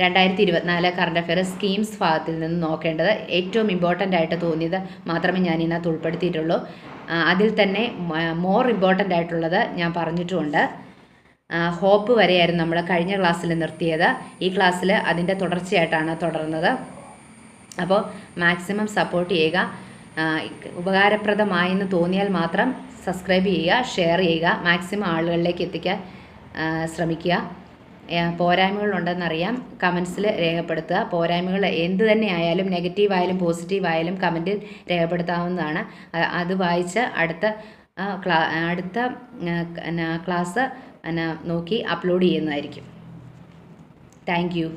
2024 കറണ്ട് അഫെയർ സ്കീംസ് ഭാഗത്തിൽ നിന്ന് നോക്കേണ്ടത് ഏറ്റവും ഇമ്പോർട്ടൻ്റ് ആയിട്ട് തോന്നിയത് മാത്രമേ ഞാൻ ഇതിനകത്ത് ഉൾപ്പെടുത്തിയിട്ടുള്ളൂ. അതിൽ തന്നെ മോർ ഇമ്പോർട്ടൻ്റ് ആയിട്ടുള്ളത് ഞാൻ പറഞ്ഞിട്ടുമുണ്ട്. ഹോപ്പ് വരെയായിരുന്നു നമ്മൾ കഴിഞ്ഞ ക്ലാസ്സിൽ നിർത്തിയത്. ഈ ക്ലാസ്സിൽ അതിൻ്റെ തുടർച്ചയായിട്ടാണ് തുടർന്നത്. അപ്പോൾ മാക്സിമം സപ്പോർട്ട് ചെയ്യുക. ഉപകാരപ്രദമായെന്ന് തോന്നിയാൽ മാത്രം സബ്സ്ക്രൈബ് ചെയ്യുക, ഷെയർ ചെയ്യുക, മാക്സിമം ആളുകളിലേക്ക് എത്തിക്കാൻ ശ്രമിക്കുക. പോരായ്മകളുണ്ടെന്നറിയാം, കമൻസിൽ രേഖപ്പെടുത്തുക. പോരായ്മകൾ എന്ത് തന്നെ ആയാലും, നെഗറ്റീവ് ആയാലും പോസിറ്റീവ് ആയാലും കമൻറ്റിൽ രേഖപ്പെടുത്താവുന്നതാണ്. അത് വായിച്ച് അടുത്ത ക്ലാസ് നോക്കി അപ്ലോഡ് ചെയ്യുന്നതായിരിക്കും. Thank you.